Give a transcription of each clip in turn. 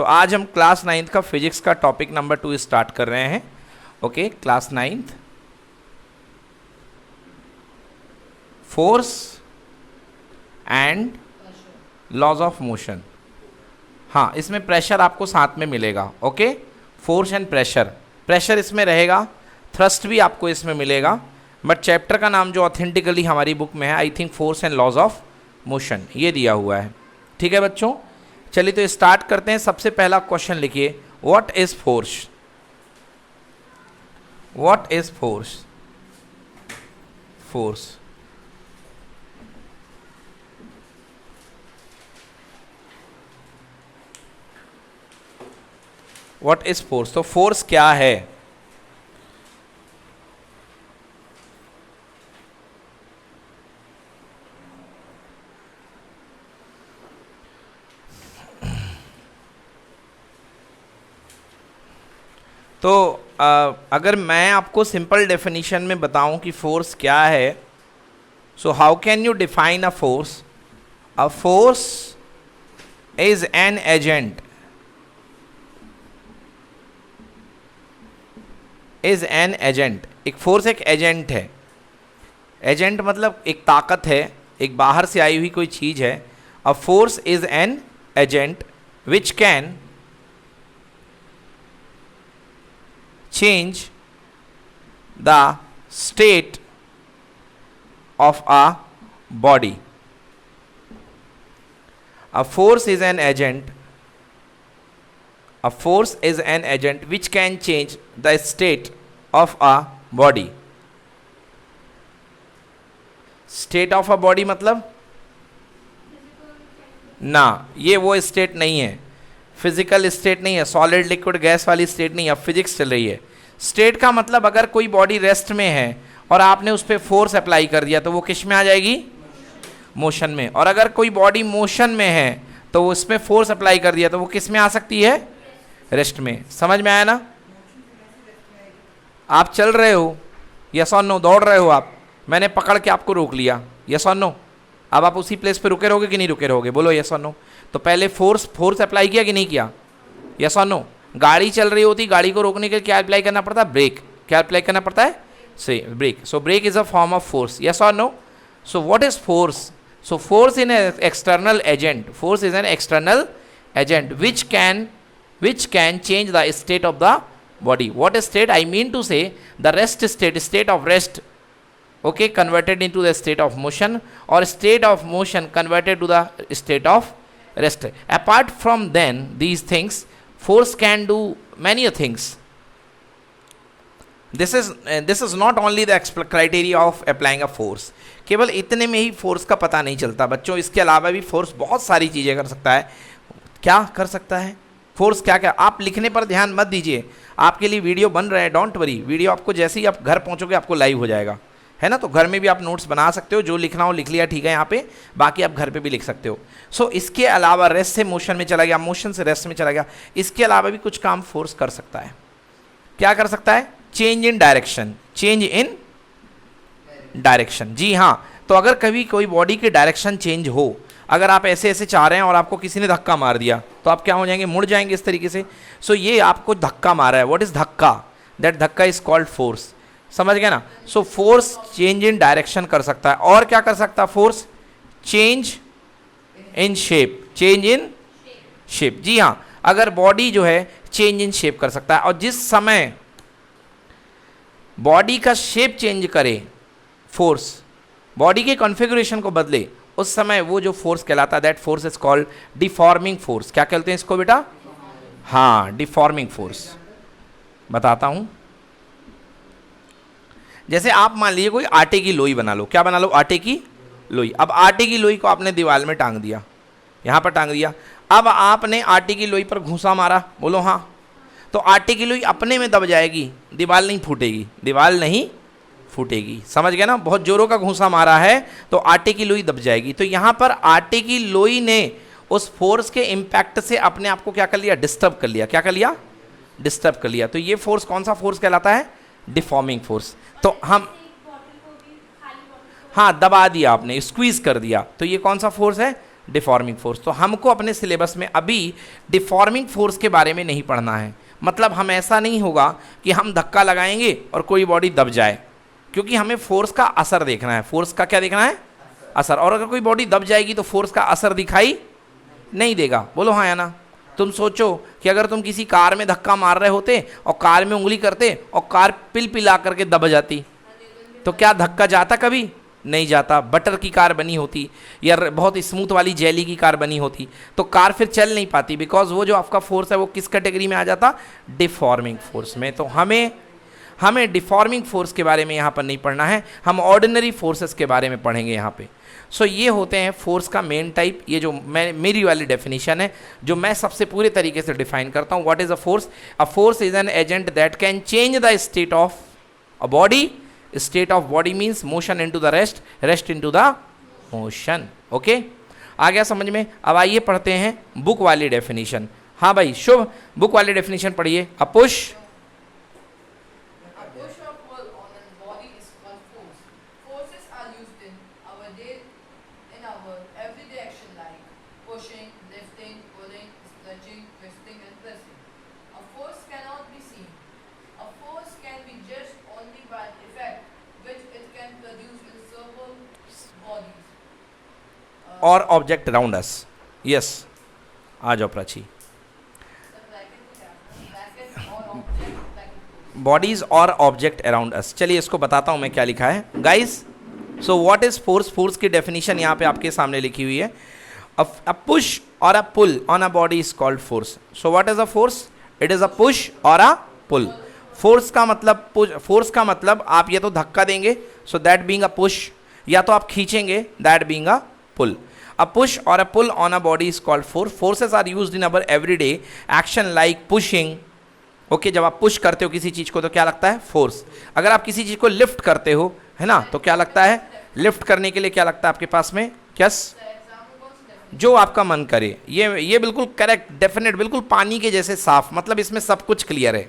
तो आज हम क्लास 9th का फिजिक्स का टॉपिक नंबर 2 स्टार्ट कर रहे हैं। Okay, class 9th, force and laws of motion. हाँ, इसमें प्रेशर आपको साथ में मिलेगा। Okay, force and pressure, pressure इसमें रहेगा, थ्रस्ट भी आपको इसमें मिलेगा, बट चैप्टर का नाम जो ऑथेंटिकली हमारी बुक में है, I think force and laws of motion, ये दिया हुआ है। ठीक है बच्चों, चलिए तो स्टार्ट करते हैं। सबसे पहला क्वेश्चन लिखिए, what is force? What is force? Force what is force? तो फोर्स क्या है? तो अगर मैं आपको सिंपल डेफिनेशन में बताऊं कि फोर्स क्या है, so how can you define a force? A force is an agent, is an agent. एक फोर्स एक एजेंट है। एजेंट मतलब एक ताकत है, एक बाहर से आई हुई कोई चीज है। अ force is an agent which can change the state of a body. A force is an agent. A force is an agent which can change the state of a body. State of a body मतलब ना, ये वो state नहीं है, physical state नहीं है, solid liquid gas वाली state नहीं है। अब फिजिक्स चल रही है। स्टेट का मतलब अगर कोई बॉडी रेस्ट में है और आपने उस पर फोर्स अप्लाई कर दिया तो वो किस में आ जाएगी? मोशन में। और अगर कोई बॉडी मोशन में है तो वो इसमें फोर्स अप्लाई कर दिया तो वो किस में आ सकती है? रेस्ट में। समझ में आया ना? आप चल रहे हो, यस और नो, दौड़ रहे हो आप, मैंने पकड़ के आपको रोक लिया, यस और नो, अब आप उसी प्लेस पे रुके रहोगे कि नहीं रुके रहोगे? बोलो यस और नो। तो पहले फोर्स अप्लाई किया कि नहीं किया? यस और नो। गाड़ी चल रही होती, गाड़ी को रोकने के लिए क्या अप्लाई करना पड़ता है? ब्रेक। क्या अप्लाई करना पड़ता है? से brake. So brake is a form of force, yes और no. So what is force? So force in external agent, force is an external agent which can change the state of the body. What is state? I mean to say the rest state, state of rest, okay, converted into the state of motion, or state of motion converted to the state of rest. Apart from then these things, force can do many things. This is not only the criteria of applying a force. केवल इतने में ही force का पता नहीं चलता बच्चों, इसके अलावा भी फोर्स बहुत सारी चीज़ें कर सकता है। क्या कर सकता है फोर्स? क्या क्या? आप लिखने पर ध्यान मत दीजिए, आपके लिए वीडियो बन रहे हैं, डोंट वरी। वीडियो आपको जैसे ही आप घर पहुंचोगे आपको लाइव हो जाएगा, है ना? तो घर में भी आप नोट्स बना सकते हो, जो लिखना हो लिख लिया, ठीक है यहाँ पे, बाकी आप घर पे भी लिख सकते हो। सो इसके अलावा रेस्ट से मोशन में चला गया, मोशन से रेस्ट में चला गया, इसके अलावा भी कुछ काम फोर्स कर सकता है। क्या कर सकता है? Change in direction, change in direction. जी हाँ, तो अगर कभी कोई बॉडी की डायरेक्शन चेंज हो, अगर आप ऐसे ऐसे चाह रहे हैं और आपको किसी ने धक्का मार दिया तो आप क्या हो जाएंगे? मुड़ जाएंगे इस तरीके से। सो ये आपको धक्का मारा है, व्हाट इज धक्का? दैट धक्का इज कॉल्ड फोर्स। समझ गए ना? So force change in direction कर सकता है। और क्या कर सकता है force? Change in shape, change in shape. जी हाँ, अगर बॉडी जो है चेंज इन शेप कर सकता है, और जिस समय बॉडी का शेप चेंज करे फोर्स, बॉडी के कॉन्फ़िगरेशन को बदले, उस समय वो जो फोर्स कहलाता है, that force is called deforming force. क्या कहते हैं इसको बेटा? हाँ, डिफॉर्मिंग फोर्स। बताता हूं। जैसे आप मान लीजिए कोई आटे की लोई बना लो। क्या बना लो? आटे की लोई। अब आटे की लोई को आपने दीवार में टांग दिया, यहाँ पर टांग दिया। अब आपने आटे की लोई पर घूंसा मारा, बोलो हाँ, तो आटे की लोई अपने में दब जाएगी, दीवार नहीं फूटेगी, दीवार नहीं फूटेगी। समझ गए ना? बहुत जोरों का घूंसा मारा है तो आटे की लोई दब जाएगी। तो यहाँ पर आटे की लोई ने उस फोर्स के इम्पैक्ट से अपने आप को क्या कर लिया? डिस्टर्ब कर लिया। क्या कर लिया? डिस्टर्ब कर लिया। तो ये फोर्स कौन सा फोर्स कहलाता है? Deforming force. तो हम हाँ, दबा दिया आपने, स्क्वीज कर दिया, तो ये कौन सा फोर्स है? Deforming force. तो हमको अपने सिलेबस में अभी डिफॉर्मिंग फोर्स के बारे में नहीं पढ़ना है। मतलब हम ऐसा नहीं होगा कि हम धक्का लगाएंगे और कोई बॉडी दब जाए, क्योंकि हमें फोर्स का असर देखना है। फोर्स का क्या देखना है? असर। और अगर कोई बॉडी दब जाएगी तो फोर्स का असर दिखाई नहीं देगा। बोलो हाँ या ना। तुम सोचो कि अगर तुम किसी कार में धक्का मार रहे होते और कार में उंगली करते और कार पिला करके दब जाती, तो क्या धक्का जाता? कभी नहीं जाता। बटर की कार बनी होती या बहुत स्मूथ वाली जेली की कार बनी होती तो कार फिर चल नहीं पाती, बिकॉज वो जो आपका फोर्स है वो किस कैटेगरी में आ जाता? डिफॉर्मिंग फोर्स में। तो हमें डिफॉर्मिंग फोर्स के बारे में यहाँ पर नहीं पढ़ना है, हम ऑर्डिनरी फोर्सेस के बारे में पढ़ेंगे यहाँ पे। सो ये होते हैं फोर्स का मेन टाइप। ये जो मेरी वाली डेफिनेशन है, जो मैं सबसे पूरे तरीके से डिफाइन करता हूँ। What is a force? A force is an agent that can change the state of a body. State of body means motion into the rest, rest into the motion. Okay, आ गया समझ में? अब आइए पढ़ते हैं बुक वाली definition. हाँ भाई शुभ, बुक वाली डेफिनेशन पढ़िए। अ पुश और ऑब्जेक्ट अराउंड अस। यस, आ जाओ प्राची। बॉडीज और ऑब्जेक्ट अराउंड अस। चलिए इसको बताता हूं मैं क्या लिखा है guys. So what is force? Force की डेफिनेशन यहाँ पे आपके सामने लिखी हुई है। अ पुश और a pull on a body is called force. So what is a force? It is a push और अ पुल। फोर्स का मतलब आप या तो धक्का देंगे, so that being a push, या तो आप खींचेंगे, that being a pull. A push or a pull on a body is called force. Forces are used in our everyday action like pushing. Okay, जब आप पुश करते हो किसी चीज को तो क्या लगता है? फोर्स। अगर आप किसी चीज को लिफ्ट करते हो, है ना, तो क्या लगता है? लिफ्ट करने के लिए क्या लगता है आपके पास में? यस, जो आपका मन करे। ये बिल्कुल करेक्ट, डेफिनेट, बिल्कुल पानी के जैसे साफ। मतलब इसमें सब कुछ क्लियर है,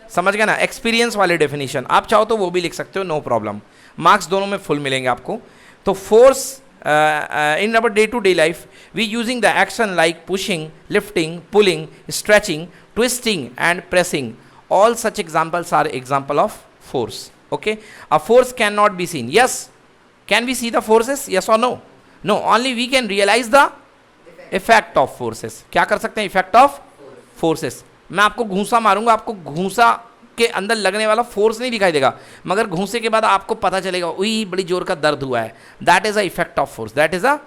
समझ गए ना? एक्सपीरियंस वाली डेफिनेशन। आप चाहो तो वो भी लिख सकते हो, नो प्रॉब्लम। मार्क्स दोनों में फुल मिलेंगे आपको। तो force in our day-to-day life, we using the action like pushing, lifting, pulling, stretching, twisting and pressing. All such examples are example of force. Okay, a force cannot be seen. Yes, can we see the forces? Yes or no? No, only we can realize the effect of forces. क्या कर सकते हैं? effect of forces. मैं आपको घूंसा मारूंगा, आपको घूंसा के अंदर लगने वाला फोर्स नहीं दिखाई देगा, मगर घूंसे के बाद आपको पता चलेगा उई बड़ी जोर का दर्द हुआ है। That is a effect of force, that is a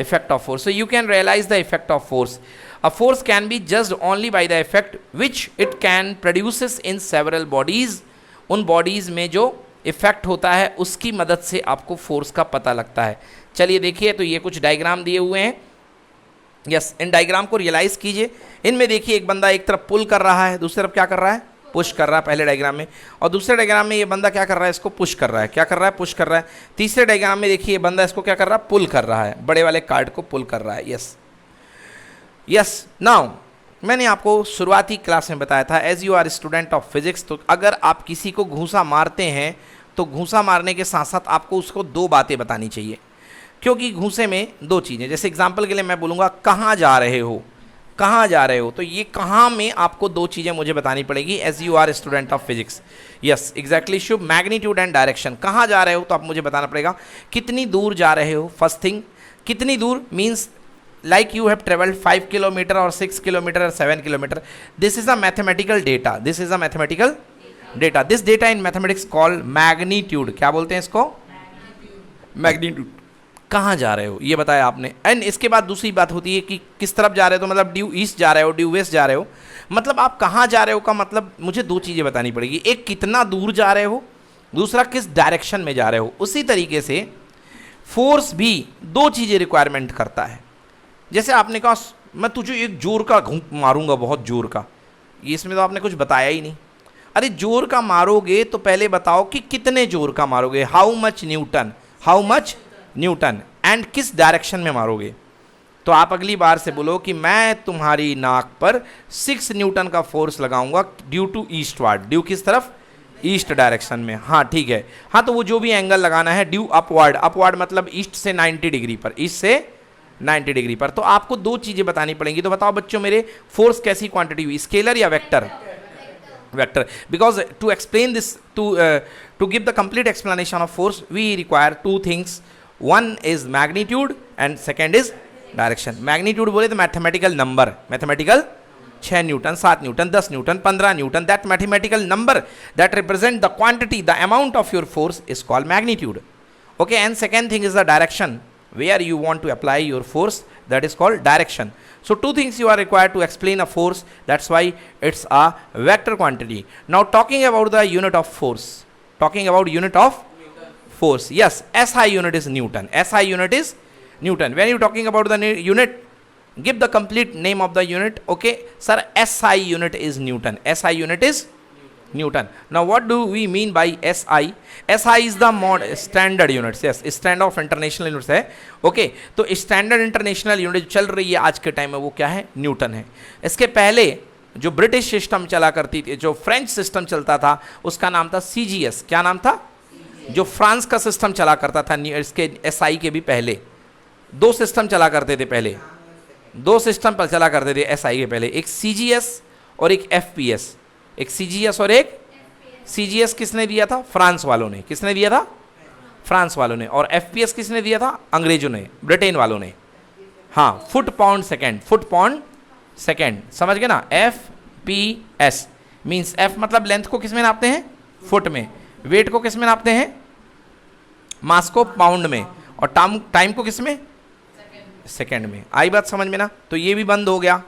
effect of force. So you can realize the effect of force. A force can be judged only by the effect which it can produces in several bodies. उन bodies में जो effect होता है उसकी मदद से आपको force का पता लगता है। चलिए देखिए, तो ये कुछ डायग्राम दिए हुए हैं। यस, इन डायग्राम को रियलाइज कीजिए। इनमें देखिए एक बंदा एक तरफ पुल कर रहा है, दूसरी तरफ क्या कर रहा है? पुश कर रहा है पहले डायग्राम में। और दूसरे डायग्राम में ये बंदा क्या कर रहा है? इसको पुश कर रहा है। क्या कर रहा है? पुश कर रहा है। तीसरे डायग्राम में देखिए ये बंदा इसको क्या कर रहा है? पुल कर रहा है, बड़े वाले कार्ड को पुल कर रहा है। Yes yes. नाउ मैंने आपको शुरुआती क्लास में बताया था, as you are student of physics, तो अगर आप किसी को घूंसा मारते हैं तो घूंसा मारने के साथ साथ आपको उसको दो बातें बतानी चाहिए, क्योंकि घूंसे में दो चीज़ें, जैसे एग्जाम्पल के लिए मैं बोलूँगा कहाँ जा रहे हो, कहाँ जा रहे हो, तो ये कहाँ में आपको दो चीज़ें मुझे बतानी पड़ेगी as you are student of physics. Yes exactly Shubh. Magnitude and direction, कहाँ जा रहे हो तो आप मुझे बताना पड़ेगा कितनी दूर जा रहे हो। फर्स्ट थिंग, कितनी दूर means like you have travelled 5 kilometre और 6 किलोमीटर और 7 kilometre. This is a mathematical data, this is a mathematical data. This data in mathematics called magnitude. क्या बोलते हैं इसको? मैग्नीट्यूड। कहाँ जा रहे हो ये बताया आपने। एंड इसके बाद दूसरी बात होती है कि किस तरफ जा रहे हो, तो मतलब ड्यू ईस्ट जा रहे हो, ड्यू वेस्ट जा रहे हो, मतलब आप कहाँ जा रहे हो का मतलब मुझे दो चीज़ें बतानी पड़ेगी। एक कितना दूर जा रहे हो, दूसरा किस डायरेक्शन में जा रहे हो। उसी तरीके से फोर्स भी दो चीज़ें रिक्वायरमेंट करता है। जैसे आपने कहा मैं तुझे एक जोर का मारूंगा, बहुत जोर का, ये इसमें तो आपने कुछ बताया ही नहीं। अरे जोर का मारोगे तो पहले बताओ कि कितने जोर का मारोगे, how much Newton, how much Newton, and किस डायरेक्शन में मारोगे। तो आप अगली बार से बोलो कि मैं तुम्हारी नाक पर 6 न्यूटन का फोर्स लगाऊंगा ड्यू टू ईस्टवर्ड। ड्यू किस तरफ? ईस्ट डायरेक्शन में। हाँ ठीक है। हाँ तो वो जो भी एंगल लगाना है ड्यू अपवर्ड, अपवर्ड मतलब ईस्ट से 90 डिग्री पर, ईस्ट से 90 डिग्री पर। तो आपको दो चीजें बतानी पड़ेंगी। तो बताओ बच्चों मेरे, फोर्स कैसी क्वांटिटी हुई, स्केलर या vector? Vector. Because to explain this, to give the complete explanation of force we require two things, one is magnitude and second is direction. Magnitude बोले तो mathematical number, mathematical 6 newton, 7 newton, 10 newton, 15 newton, that mathematical number that represent the quantity, the amount of your force is called magnitude. Okay, and second thing is the direction, where you want to apply your force, that is called direction. So two things you are required to explain a force, that's why it's a vector quantity. Now talking about the unit of force, talking about unit of force, yes, SI unit is Newton. SI unit is Newton. When you talking about the unit, give the complete name of the unit. Okay, sir, SI unit is Newton. SI unit is Newton. Now what do we mean by SI? SI is the standard units. Yes, standard of international units है. Okay, तो standard international unit चल रही है आज के time में वो क्या है? न्यूटन है। इसके पहले जो ब्रिटिश सिस्टम चला करती थी, जो फ्रेंच सिस्टम चलता था, उसका नाम था CGS। क्या नाम था? जो फ्रांस का सिस्टम चला करता था, इसके SI के भी पहले दो सिस्टम चला करते थे। पहले दो सिस्टम पर चला करते थे SI के पहले, एक CGS और एक FPS। एक CGS और एक CGS किसने दिया था? फ्रांस वालों ने। किसने दिया था? फ्रांस वालों ने। और FPS किसने दिया था? अंग्रेजों ने, ब्रिटेन वालों ने। हाँ, foot pound second, foot pound second, समझ गए ना? FPS मीन्स F मतलब लेंथ को किस में नापते हैं? फुट में। वेट को किस में नापते हैं? मास को पाउंड में। और टाइम को किस में? सेकेंड में। आई बात समझ में ना? तो ये भी बंद हो गया।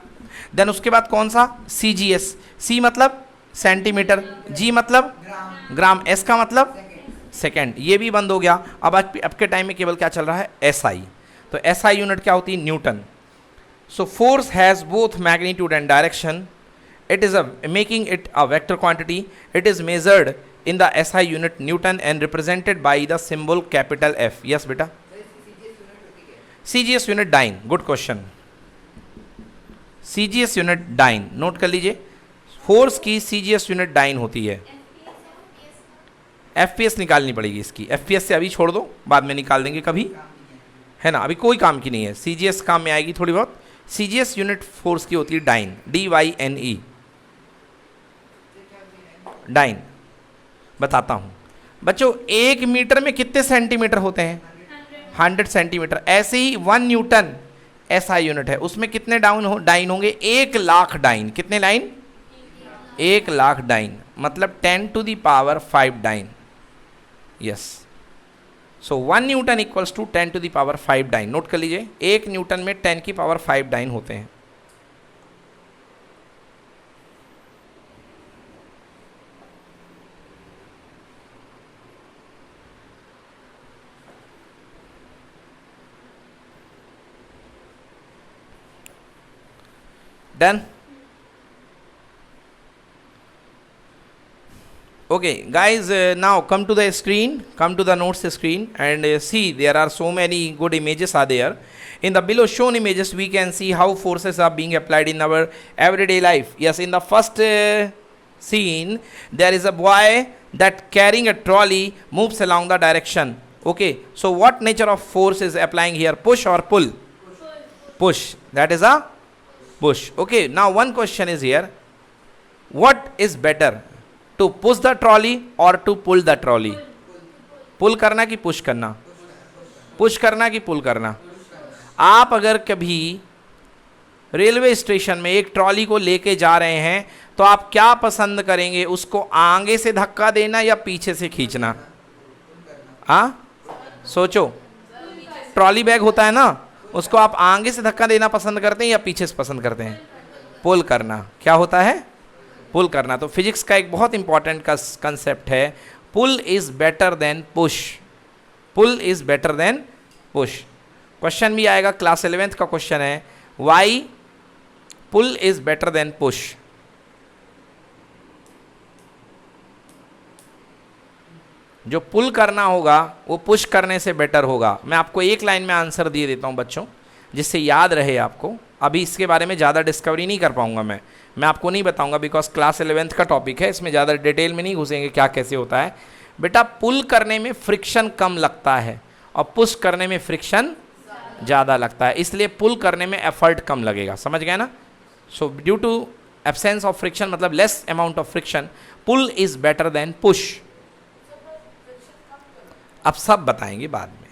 देन उसके बाद कौन सा? CGS। C मतलब सेंटीमीटर, G मतलब ग्राम, S का मतलब सेकेंड, ये भी बंद हो गया। अब आपके टाइम में केवल क्या चल रहा है? SI। तो SI यूनिट क्या होती है? Newton. So force has both magnitude and direction, it is making it a vector quantity, it is measured in the SI unit newton and represented by the symbol capital F। Yes बेटा, CGS unit dyne, good question. CGS unit dyne note कर लीजिए, force की CGS unit dine होती है। FPS निकालनी पड़ेगी इसकी, FPS से अभी छोड़ दो, बाद में निकाल देंगे कभी, है ना? अभी कोई काम की नहीं है, CGS काम में आएगी थोड़ी बहुत। CGS यूनिट फोर्स की होती है डाइन, DYNE, डाइन। बताता हूँ बच्चों, 1 मीटर में कितने सेंटीमीटर होते हैं? 100 सेंटीमीटर। ऐसे ही 1 न्यूटन SI यूनिट है, उसमें कितने डाइन होंगे? 1 लाख डाइन। कितने लाइन? 1 लाख डाइन, मतलब 10 to the power 5 dyne. Yes, so 1 newton equals to 10 to the power 5 dyne. Note कर लीजिए, 1 न्यूटन में 10 की पावर 5 डाइन होते हैं। Done? Okay guys, now come to the screen, come to the notes screen, and see there are so many good images are there. In the below shown images we can see how forces are being applied in our everyday life. Yes, in the first scene there is a boy that carrying a trolley moves along the direction. Okay, so what nature of force is applying here? Push or pull? Push. That is a push. Okay, now one question is here, what is better, to push the trolley or to pull the trolley? पुल करना कि push करना? Push करना कि पुल करना? आप अगर कभी railway station में एक ट्रॉली को लेके जा रहे हैं तो आप क्या पसंद करेंगे? उसको आगे से धक्का देना या पीछे से खींचना? हाँ, सोचो। ट्रॉली बैग होता है ना, उसको आप आगे से धक्का देना पसंद करते हैं या पीछे से पसंद करते हैं? पुल करना। क्या होता है? पुल करना। तो फिजिक्स का एक बहुत इंपॉर्टेंट कंसेप्ट है, pull is better than push. Pull is better than push. Question भी आएगा, क्लास 11th का क्वेश्चन है, why pull is better than push. जो पुल करना होगा वो पुश करने से बेटर होगा। मैं आपको एक लाइन में आंसर दिए देता हूं बच्चों, जिससे याद रहे आपको। अभी इसके बारे में ज़्यादा डिस्कवरी नहीं कर पाऊंगा, मैं आपको नहीं बताऊंगा, बिकॉज क्लास 11th का टॉपिक है, इसमें ज़्यादा डिटेल में नहीं घुसेंगे क्या कैसे होता है। बेटा, पुल करने में फ्रिक्शन कम लगता है और पुश करने में फ्रिक्शन ज़्यादा लगता है, इसलिए पुल करने में एफर्ट कम लगेगा, समझ गए ना। So due to absence of friction, मतलब less amount of friction, pull is better than push. अब सब बताएंगे बाद में,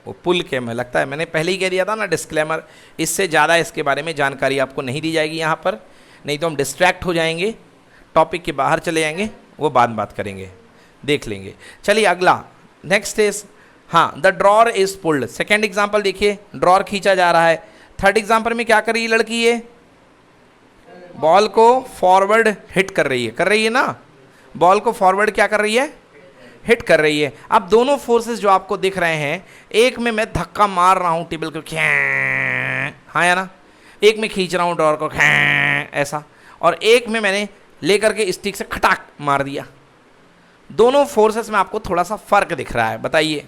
वो पुल के में लगता है, मैंने पहले ही कह दिया था ना डिस्क्लेमर, इससे ज़्यादा इसके बारे में जानकारी आपको नहीं दी जाएगी यहाँ पर, नहीं तो हम डिस्ट्रैक्ट हो जाएंगे, टॉपिक के बाहर चले जाएंगे, वो बाद में बात करेंगे, देख लेंगे। चलिए अगला, नेक्स्ट इज, हाँ, the drawer is pulled. Second example देखिए, ड्रॉर खींचा जा रहा है। थर्ड एग्जाम्पल में क्या कर रही है लड़की, ये बॉल को फॉरवर्ड हिट कर रही है ना, बॉल को फॉरवर्ड क्या कर रही है, हिट कर रही है। अब दोनों फोर्सेस जो आपको दिख रहे हैं, एक में मैं धक्का मार रहा हूँ टेबल को, हाँ या ना, एक में खींच रहा हूँ ड्रॉर को ऐसा, और एक में मैंने लेकर के स्टिक से खटाक मार दिया। दोनों फोर्सेस में आपको थोड़ा सा फर्क दिख रहा है, बताइए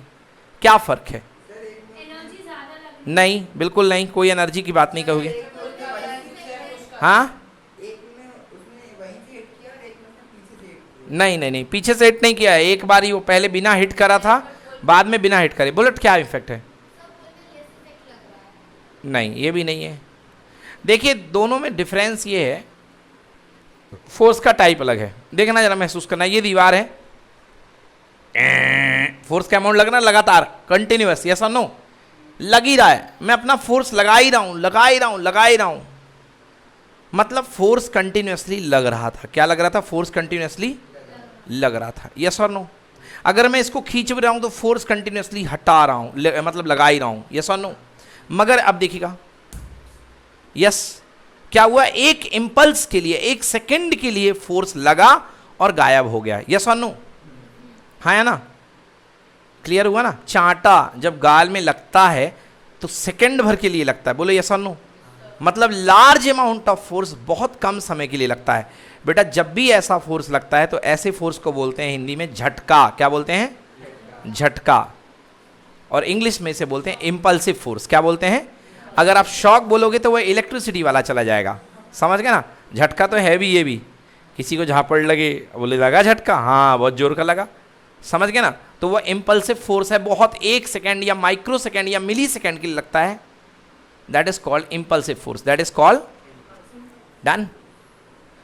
क्या फर्क है? नहीं, बिल्कुल नहीं, कोई एनर्जी की बात नहीं कहोगे। हाँ, नहीं नहीं नहीं, पीछे से हिट नहीं किया है, एक बार ही वो पहले बिना हिट करा था, बाद में बिना हिट करे। बुलेट क्या इफेक्ट है? नहीं, ये भी नहीं है। देखिए दोनों में डिफरेंस ये है, फोर्स का टाइप अलग है, देखना जरा, महसूस करना। ये दीवार है, फोर्स का अमाउंट लगना लगातार, कंटिन्यूअस, यस और नो, लग ही रहा है, मैं अपना फोर्स लगा ही रहा हूं, मतलब फोर्स कंटिन्यूअसली लग रहा था। क्या लग रहा था? फोर्स कंटिन्यूअसली लग रहा था, यस और नो। अगर मैं इसको खींच भी रहा हूं तो फोर्स कंटिन्यूअसली हटा रहा हूं, मतलब लगा ही रहा हूं, यस और नो। मगर अब देखिएगा, यस, क्या हुआ, एक इंपल्स के लिए, एक सेकंड के लिए फोर्स लगा और गायब हो गया, यस और नो, हाँ या ना, क्लियर हुआ ना। चांटा जब गाल में लगता है तो सेकंड भर के लिए लगता है, बोलो यस और नो, मतलब लार्ज अमाउंट ऑफ फोर्स बहुत कम समय के लिए लगता है। बेटा जब भी ऐसा फोर्स लगता है तो ऐसे फोर्स को बोलते हैं हिंदी में झटका। क्या बोलते हैं? झटका। और इंग्लिश में इसे बोलते हैं इम्पल्सिव फोर्स। क्या बोलते हैं? अगर आप शॉक बोलोगे तो वह इलेक्ट्रिसिटी वाला चला जाएगा, समझ गए ना। झटका तो है भी, ये भी, किसी को झापड़ लगे, बोले लगा झटका, हाँ बहुत जोर का लगा, समझ गए ना। तो वह इम्पल्सिव फोर्स है, बहुत एक सेकेंड या माइक्रो सेकेंड या मिली सेकेंड के लिए लगता है, that is called impulsive force, that is called done.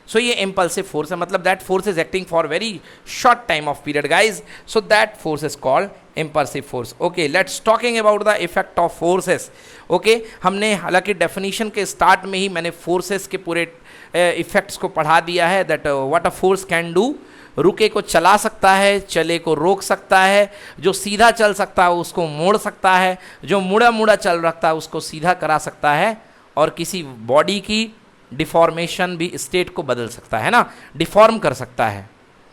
So ये इम्पल्सिव फोर्स है, मतलब that force is acting for very short time of period guys, so that force is called impulsive force. Okay, let's talking about the effect of forces. Okay, हमने हालांकि definition के start में ही मैंने forces के पूरे effects को पढ़ा दिया है, that what a force can do. रुके को चला सकता है, चले को रोक सकता है, जो सीधा चल सकता है उसको मोड़ सकता है, जो मुड़ा मुड़ा चल रखता है उसको सीधा करा सकता है, और किसी बॉडी की डिफॉर्मेशन भी स्टेट को बदल सकता है ना, डिफॉर्म कर सकता है।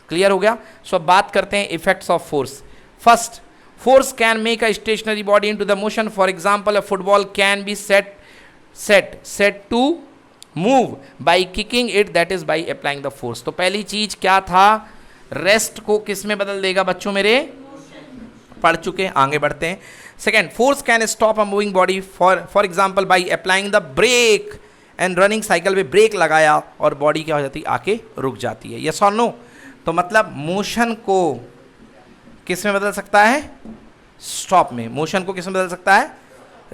क्लियर हो गया। सो अब बात करते हैं effects of force. First, force can make a stationary body into the motion. For example, a football can be set to move by kicking it, that is by applying the force. तो पहली चीज क्या था, rest को किस में बदल देगा बच्चों मेरे? पढ़ चुके, आगे बढ़ते हैं। Second, force can stop a moving body for example by applying the brake and running cycle में ब्रेक लगाया और बॉडी क्या हो जाती है? आके रुक जाती है, यस और नो। तो मतलब मोशन को किस में बदल सकता है? स्टॉप में। मोशन को किस में बदल सकता है?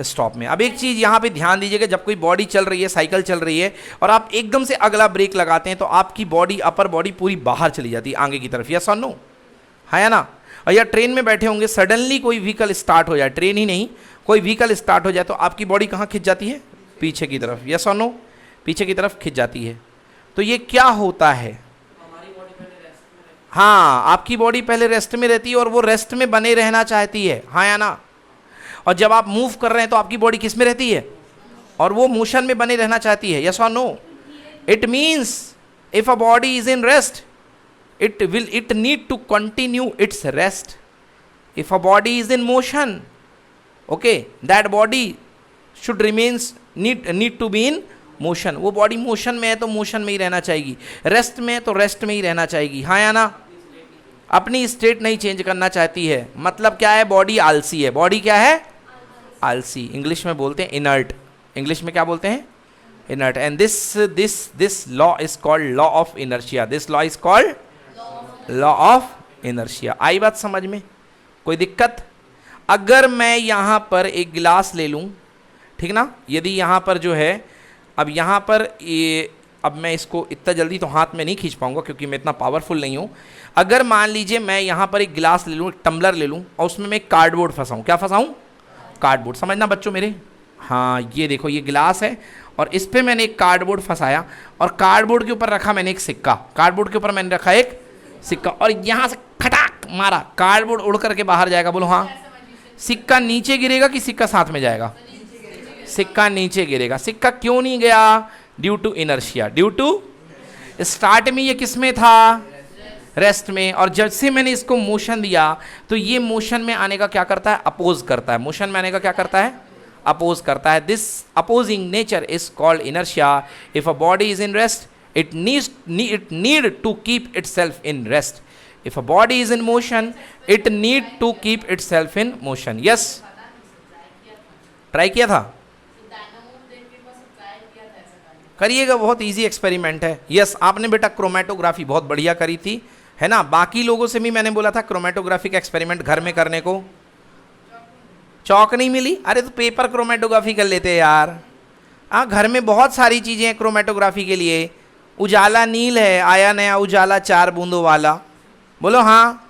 स्टॉप में। अब एक चीज़ यहाँ पे ध्यान दीजिएगा, जब कोई बॉडी चल रही है, साइकिल चल रही है, और आप एकदम से अगला ब्रेक लगाते हैं तो आपकी बॉडी, अपर बॉडी पूरी बाहर चली जाती है आगे की तरफ, यस और नो, है या ना। और या ट्रेन में बैठे होंगे, सडनली कोई व्हीकल स्टार्ट हो जाए, ट्रेन ही नहीं, कोई व्हीकल स्टार्ट हो जाए तो आपकी बॉडी कहाँ खिंच जाती है? पीछे की तरफ, यस और नो, पीछे की तरफ खिंच जाती है। तो ये क्या होता है? हाँ, आपकी बॉडी पहले रेस्ट में रहती है और वो रेस्ट में बने रहना चाहती है, हाँ या ना। और जब आप मूव कर रहे हैं तो आपकी बॉडी किस में रहती है? और वो मोशन में बने रहना चाहती है, यस और no. It means if a body is in rest, it need to continue its rest. If a body is in motion, okay, that body should need to be in motion. वो body motion में है तो motion में ही रहना चाहेगी, rest में है तो रेस्ट में ही रहना चाहेगी, हाँ या ना। अपनी स्टेट नहीं चेंज करना चाहती है। मतलब क्या है? बॉडी आलसी है। बॉडी क्या है? आलसी। इंग्लिश में बोलते हैं इनर्ट। इंग्लिश में क्या बोलते हैं? Inert. And this law is called law of inertia. This law is called law of inertia. आई बात समझ में? कोई दिक्कत? अगर मैं यहां पर एक गिलास ले लूं, ठीक ना। यदि यहाँ पर जो है, अब यहाँ पर ये, अब मैं इसको इतना जल्दी तो हाथ में नहीं खींच पाऊंगा क्योंकि मैं इतना पावरफुल नहीं हूँ। अगर मान लीजिए मैं यहाँ पर एक गिलास ले लूँ, एक टम्बलर ले लूँ और उसमें मैं एक कार्डबोर्ड फंसाऊँ, क्या फंसाऊँ? कार्डबोर्ड। समझना बच्चों मेरे, हाँ ये देखो ये गिलास है और इस पर मैंने एक कार्डबोर्ड फंसाया और कार्डबोर्ड के ऊपर रखा मैंने एक सिक्का, कार्डबोर्ड के ऊपर मैंने रखा एक सिक्का और यहाँ से खटाक मारा, कार्डबोर्ड उड़ करके बाहर जाएगा। बोलो हाँ। सिक्का नीचे गिरेगा कि सिक्का साथ में जाएगा? सिक्का नीचे गिरेगा। सिक्का क्यों नहीं गया? Due to inertia. Due to, start में ये किस में था? रेस्ट में। और जब से मैंने इसको मोशन दिया तो ये मोशन में आने का क्या करता है? अपोज करता है। मोशन में आने का क्या करता है? अपोज करता है। This opposing nature is called inertia. If a body is in rest it need to keep itself in rest. If a body is in motion, it need to keep itself in motion. Yes, try किया था, करिएगा, बहुत easy experiment है। Yes, आपने बेटा chromatography बहुत बढ़िया करी थी, है ना। बाकी लोगों से भी मैंने बोला था क्रोमेटोग्राफी का एक्सपेरिमेंट घर में करने को, चौक नहीं मिली। अरे तो पेपर क्रोमेटोग्राफी कर लेते यार। हाँ, घर में बहुत सारी चीज़ें हैं क्रोमेटोग्राफी के लिए। उजाला नील है, आया नया उजाला 4 बूंदों वाला। बोलो हाँ।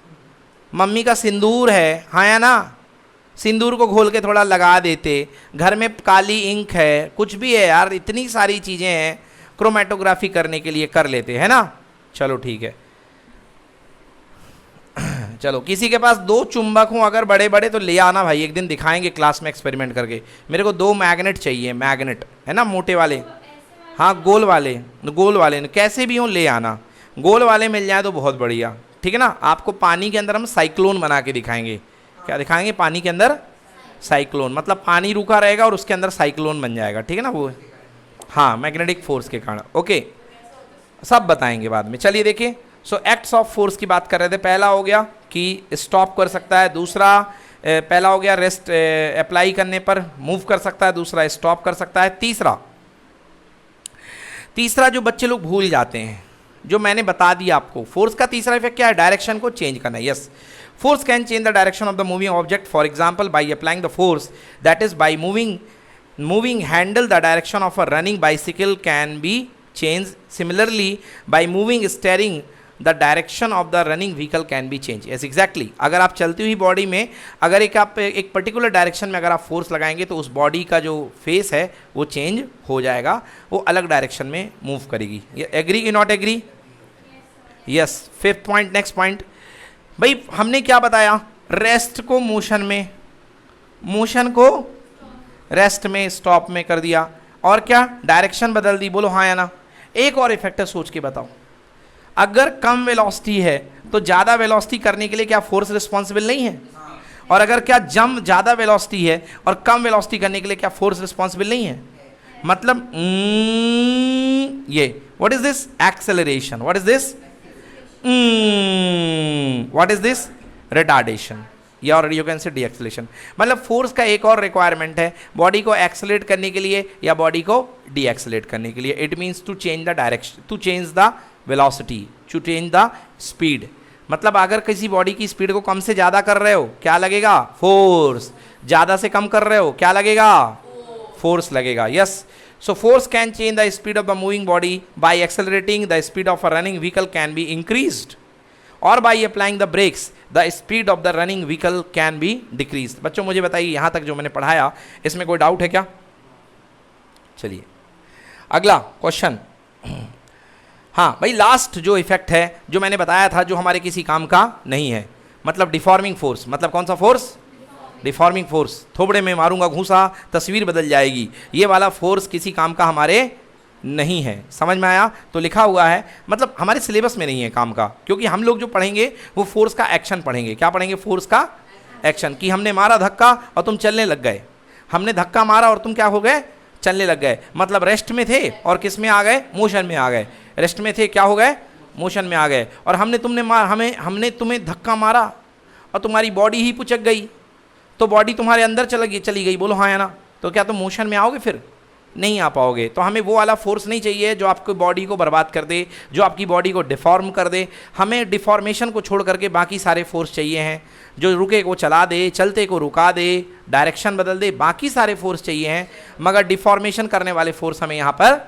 मम्मी का सिंदूर है, हाँ या ना। सिंदूर को घोल के थोड़ा लगा देते। घर में काली इंक है, कुछ भी है यार, इतनी सारी चीज़ें हैं क्रोमेटोग्राफी करने के लिए, कर लेते हैं ना। चलो ठीक है। चलो, किसी के पास 2 चुंबक हों अगर बड़े बड़े तो ले आना भाई, एक दिन दिखाएंगे क्लास में एक्सपेरिमेंट करके। मेरे को 2 मैग्नेट चाहिए, मैग्नेट है ना, मोटे वाले। हाँ, गोल वाले, गोल वाले कैसे भी हों ले आना। गोल वाले मिल जाए तो बहुत बढ़िया, ठीक है ना। आपको पानी के अंदर हम साइक्लोन बना के दिखाएंगे। क्या दिखाएंगे? पानी के अंदर साइक्लोन, मतलब पानी रुका रहेगा और उसके अंदर साइक्लोन बन जाएगा, ठीक है ना वो। हाँ, मैग्नेटिक फोर्स के कारण। ओके, सब बताएंगे बाद में। चलिए देखिए, सो एक्ट्स ऑफ फोर्स की बात कर रहे थे। पहला हो गया कि स्टॉप कर सकता है, दूसरा पहला हो गया रेस्ट अप्लाई करने पर मूव कर सकता है, दूसरा स्टॉप कर सकता है। तीसरा जो बच्चे लोग भूल जाते हैं, जो मैंने बता दिया आपको, फोर्स का तीसरा इफेक्ट क्या है? डायरेक्शन को चेंज करना। Yes, force can change the direction of the moving object. For example, bye applying the force, that is by moving handle, the direction of a running bicycle can be change. Similarly, by moving steering, the direction of the running vehicle can B change. Yes exactly. अगर आप चलती हुई body में अगर एक particular direction में अगर आप फोर्स लगाएंगे तो उस बॉडी का जो फेस है वो चेंज हो जाएगा, वो अलग डायरेक्शन में मूव करेगी। एग्री कि not agree? Yes. 5th point, next point भाई, हमने क्या बताया? रेस्ट को मोशन में, मोशन को रेस्ट में, स्टॉप में कर दिया, और क्या? डायरेक्शन बदल दी। बोलो हाँ या ना। एक और इफेक्ट है, सोच के बताओ। अगर कम वेलोसिटी है तो ज़्यादा वेलोसिटी करने के लिए क्या फोर्स रिस्पॉन्सिबल नहीं है? और अगर क्या जंप ज़्यादा वेलोसिटी है और कम वेलोसिटी करने के लिए क्या फोर्स रिस्पॉन्सिबल नहीं है? मतलब ये what is this? Acceleration. What is this? What is this? Retardation, या और यू कैन से डीएक्सेलेशन। मतलब फोर्स का एक और रिक्वायरमेंट है बॉडी को एक्सेलरेट करने के लिए या बॉडी को डीएक्सेलरेट करने के लिए। It means to change the direction, to change the velocity, to change the speed. मतलब अगर किसी बॉडी की स्पीड को कम से ज़्यादा कर रहे हो, क्या लगेगा? फोर्स। ज़्यादा से कम कर रहे हो, क्या लगेगा? फोर्स लगेगा। Yes, so force can change the speed of the moving body. By accelerating, the speed of a running vehicle can be increased, और by applying the brakes, the speed of the running vehicle can be decrease. बच्चों मुझे बताइए, यहाँ तक जो मैंने पढ़ाया इसमें कोई डाउट है क्या? चलिए अगला क्वेश्चन। हाँ भाई, लास्ट जो इफेक्ट है जो मैंने बताया था, जो हमारे किसी काम का नहीं है, मतलब डिफॉर्मिंग फोर्स। मतलब कौन सा फोर्स? Deforming force. थोबड़े में मारूंगा घूसा, तस्वीर बदल जाएगी, ये वाला फोर्स किसी काम का हमारे नहीं है। समझ में आया? तो लिखा हुआ है, मतलब हमारे सिलेबस में नहीं है काम का, क्योंकि हम लोग जो पढ़ेंगे वो फोर्स का एक्शन पढ़ेंगे। क्या पढ़ेंगे? फोर्स का एक्शन। कि हमने मारा धक्का और तुम चलने लग गए, हमने धक्का मारा और तुम क्या हो गए? चलने लग गए। मतलब रेस्ट में थे और किस में आ गए? मोशन में आ गए। रेस्ट में थे, क्या हो गए? मोशन में आ गए। और हमने हमने तुम्हें धक्का मारा और तुम्हारी बॉडी ही पुचक गई, तो बॉडी तुम्हारे अंदर चली गई। बोलो हाँ या ना। तो क्या तुम मोशन में आओगे फिर? नहीं आ पाओगे। तो हमें वो वाला फोर्स नहीं चाहिए जो आपकी बॉडी को बर्बाद कर दे, जो आपकी बॉडी को डिफॉर्म कर दे। हमें डिफॉर्मेशन को छोड़ करके बाकी सारे फोर्स चाहिए हैं, जो रुके को चला दे, चलते को रुका दे, डायरेक्शन बदल दे, बाकी सारे फोर्स चाहिए हैं, मगर डिफॉर्मेशन करने वाले फोर्स हमें यहाँ पर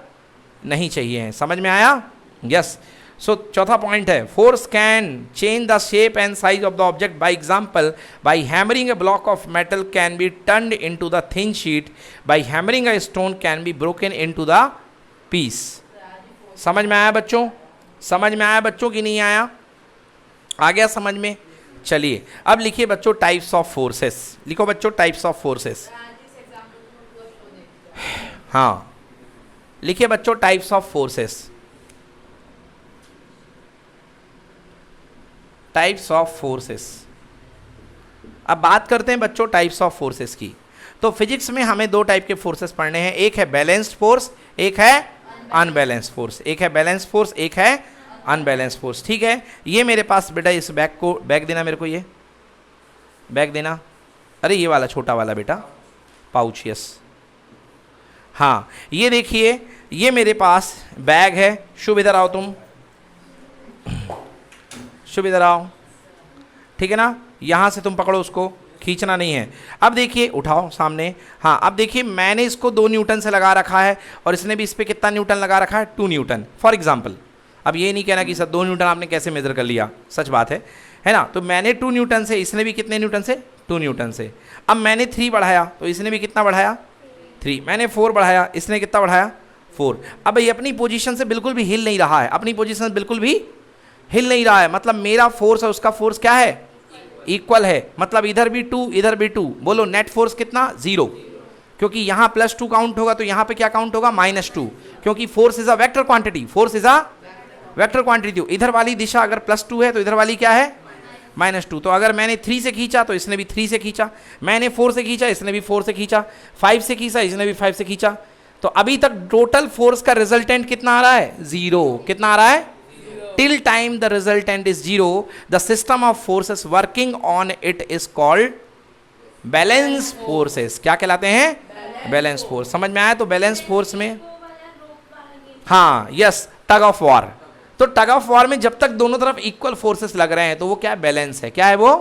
नहीं चाहिए हैं। समझ में आया? यस। सो चौथा पॉइंट है, force can change the shape and size of the object. By example, by hammering a block of metal can be turned into the thin sheet, by hammering a stone can be broken into the piece. समझ में आया बच्चों? समझ में आया बच्चों कि नहीं आया? आ गया समझ में? चलिए अब लिखिए बच्चों टाइप्स ऑफ फोर्सेस। लिखो बच्चों टाइप्स ऑफ फोर्सेस। हाँ लिखिए बच्चों types of forces. Types of forces. अब बात करते हैं बच्चों टाइप्स ऑफ फोर्सेस की। तो फिजिक्स में हमें दो टाइप के फोर्सेस पढ़ने हैं, एक है बैलेंस्ड फोर्स, एक है अनबैलेंस्ड फोर्स। एक है बैलेंस्ड फोर्स, एक है अनबैलेंस्ड फोर्स। ठीक है, ये मेरे पास बेटा इस बैग को, बैग देना मेरे को, ये बैग देना। अरे ये वाला छोटा वाला बेटा पाउच। यस हाँ, ये देखिए ये मेरे पास बैग है। शुभ इधर आओ तुम, शुभ इधर आओ। ठीक है ना, यहाँ से तुम पकड़ो उसको, खींचना नहीं है। अब देखिए उठाओ सामने। हाँ अब देखिए मैंने इसको 2 न्यूटन से लगा रखा है और इसने भी इस पर कितना न्यूटन लगा रखा है? 2 न्यूटन फॉर एग्जाम्पल। अब ये नहीं कहना कि सर 2 न्यूटन आपने कैसे मेजर कर लिया, सच बात है ना। तो मैंने 2 न्यूटन से, इसने भी कितने न्यूटन से? 2 न्यूटन से। अब मैंने 3 बढ़ाया तो इसने भी कितना बढ़ाया? 3। मैंने 4 बढ़ाया, इसने कितना बढ़ाया? 4। अब ये अपनी पोजीशन से बिल्कुल भी हिल नहीं रहा है, अपनी पोजीशन से बिल्कुल भी हिल नहीं रहा है। मतलब मेरा फोर्स और उसका फोर्स क्या है? इक्वल है। मतलब इधर भी 2 इधर भी 2। बोलो नेट फोर्स कितना? 0, क्योंकि यहाँ +2 काउंट होगा तो यहाँ पे क्या काउंट होगा? -2, क्योंकि force is a vector quantity. Force is a vector quantity. इधर वाली दिशा अगर +2 है तो इधर वाली क्या है? -2। तो अगर मैंने 3 से खींचा तो इसने भी 3 से खींचा, मैंने 4 से खींचा इसने भी 4 से खींचा, 5 से खींचा इसने भी 5 से खींचा। तो अभी तक टोटल फोर्स का रिजल्टेंट कितना आ रहा है? 0। कितना आ रहा है? Till time the resultant is 0, the system of forces working on it is called balance forces। क्या कहलाते हैं? Balance force. समझ में आया? तो बैलेंस फोर्स में हाँ यस, टग ऑफ वॉर। तो टग ऑफ वॉर में जब तक दोनों तरफ इक्वल फोर्सेस लग रहे हैं तो वो क्या है? बैलेंस है। क्या है वो?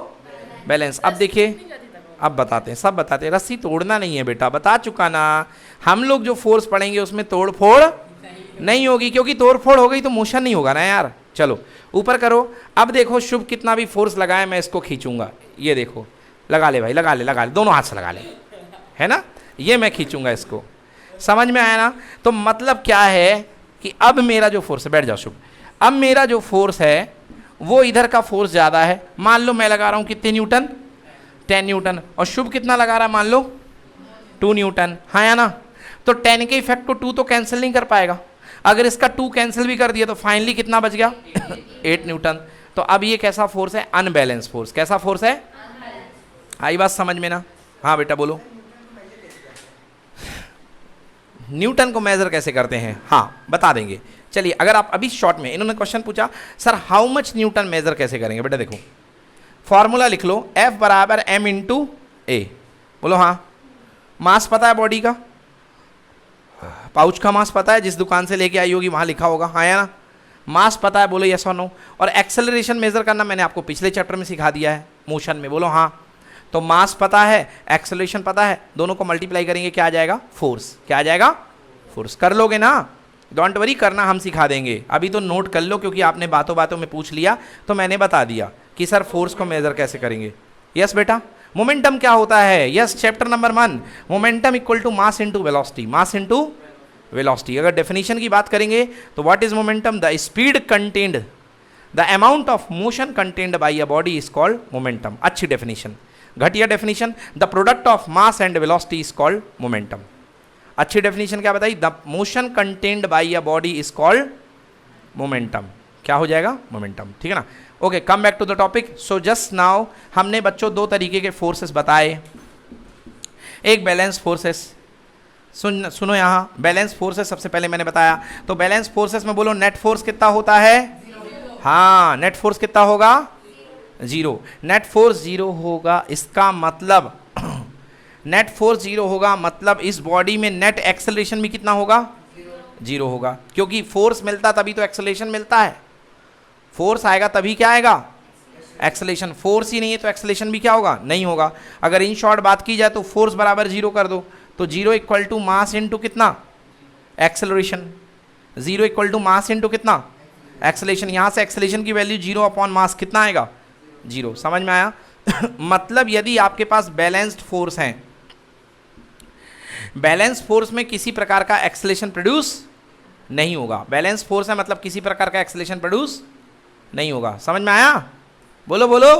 बैलेंस। अब देखिए, अब बताते हैं, सब बताते हैं। रस्सी तोड़ना नहीं है बेटा, बता चुका ना। हम लोग जो फोर्स पढ़ेंगे उसमें तोड़ फोड़ नहीं होगी, क्योंकि तोड़ फोड़ हो गई तो मोशन नहीं होगा ना यार। चलो ऊपर करो। अब देखो शुभ कितना भी फोर्स लगाए मैं इसको खींचूंगा। ये देखो, लगा ले भाई, लगा ले, लगा ले, दोनों हाथ से लगा ले, है ना। ये मैं खींचूंगा इसको। समझ में आया ना? तो मतलब क्या है कि अब मेरा जो फोर्स है, बैठ जाओ शुभ, अब मेरा जो फोर्स है वो इधर का फोर्स ज़्यादा है। मान लो मैं लगा रहा हूँ कितने न्यूटन? 10 न्यूटन। और शुभ कितना लगा रहा है? मान लो 2 न्यूटन। हाँ या ना? तो 10 के इफेक्ट को 2 तो कैंसिल नहीं कर पाएगा। अगर इसका 2 कैंसिल भी कर दिया तो फाइनली कितना बच गया? 8 न्यूटन। तो अब ये कैसा फोर्स है? Unbalance force. कैसा फोर्स है? आई बात समझ में ना? हाँ बेटा बोलो। न्यूटन को मेजर कैसे करते हैं? हाँ बता देंगे। चलिए अगर आप अभी शॉर्ट में, इन्होंने क्वेश्चन पूछा sir how much newton measure कैसे करेंगे? बेटा देखो फॉर्मूला लिख लो, F = m × a। बोलो हाँ। मास पता है बॉडी का? पाउच का मास पता है? जिस दुकान से लेके आई होगी वहाँ लिखा होगा, हाँ या ना? मास पता है? बोलो यस और नो। और एक्सेलरेशन मेजर करना मैंने आपको पिछले चैप्टर में सिखा दिया है, मोशन में। बोलो हाँ। तो मास पता है, एक्सेलरेशन पता है, दोनों को मल्टीप्लाई करेंगे क्या आ जाएगा? फोर्स। क्या आ जाएगा? फोर्स। कर लोगे ना? डोंट वरी, करना हम सिखा देंगे। अभी तो नोट कर लो, क्योंकि आपने बातों बातों में पूछ लिया तो मैंने बता दिया कि सर फोर्स को मेजर कैसे करेंगे। यस बेटा। मोमेंटम क्या होता है? Yes, chapter number 1, momentum equal to mass into velocity. Mass into velocity. अगर डेफिनेशन की बात करेंगे तो what is momentum? The speed contained, the amount of motion contained by a body is called momentum. अच्छी definition. घटिया definition, the product of mass and velocity is called momentum. अच्छी definition क्या बताई? The motion contained by a body is called momentum. क्या हो जाएगा? Momentum. ठीक है ना? Okay, come back to the topic. So just now हमने बच्चों 2 तरीके के फोर्सेस बताए। एक बैलेंस फोर्सेस, सुनो यहाँ, बैलेंस फोर्सेस सबसे पहले मैंने बताया। तो बैलेंस फोर्सेस में बोलो नेट फोर्स कितना होता है? हाँ, नेट फोर्स कितना होगा? 0। नेट फोर्स 0 होगा। इसका मतलब नेट फोर्स जीरो होगा, मतलब इस बॉडी में नेट एक्सेलरेशन भी कितना होगा? जीरो होगा, क्योंकि फोर्स मिलता तभी तो एक्सेलरेशन मिलता है। फोर्स आएगा तभी क्या आएगा? एक्सेलरेशन। फोर्स ही नहीं है तो एक्सेलरेशन भी क्या होगा? नहीं होगा। अगर इन शॉर्ट बात की जाए तो फोर्स बराबर जीरो कर दो, तो zero equal to mass into कितना? Acceleration. Zero equal to mass into कितना? एक्सेलरेशन। यहाँ से एक्सेलरेशन की वैल्यू जीरो अपॉन मास कितना आएगा? जीरो। समझ में आया? मतलब यदि आपके पास बैलेंस्ड फोर्स हैं, बैलेंस फोर्स में किसी प्रकार का एक्सेलरेशन प्रोड्यूस नहीं होगा। बैलेंस फोर्स है मतलब किसी प्रकार का एक्सेलरेशन प्रोड्यूस नहीं होगा। समझ में आया? बोलो बोलो।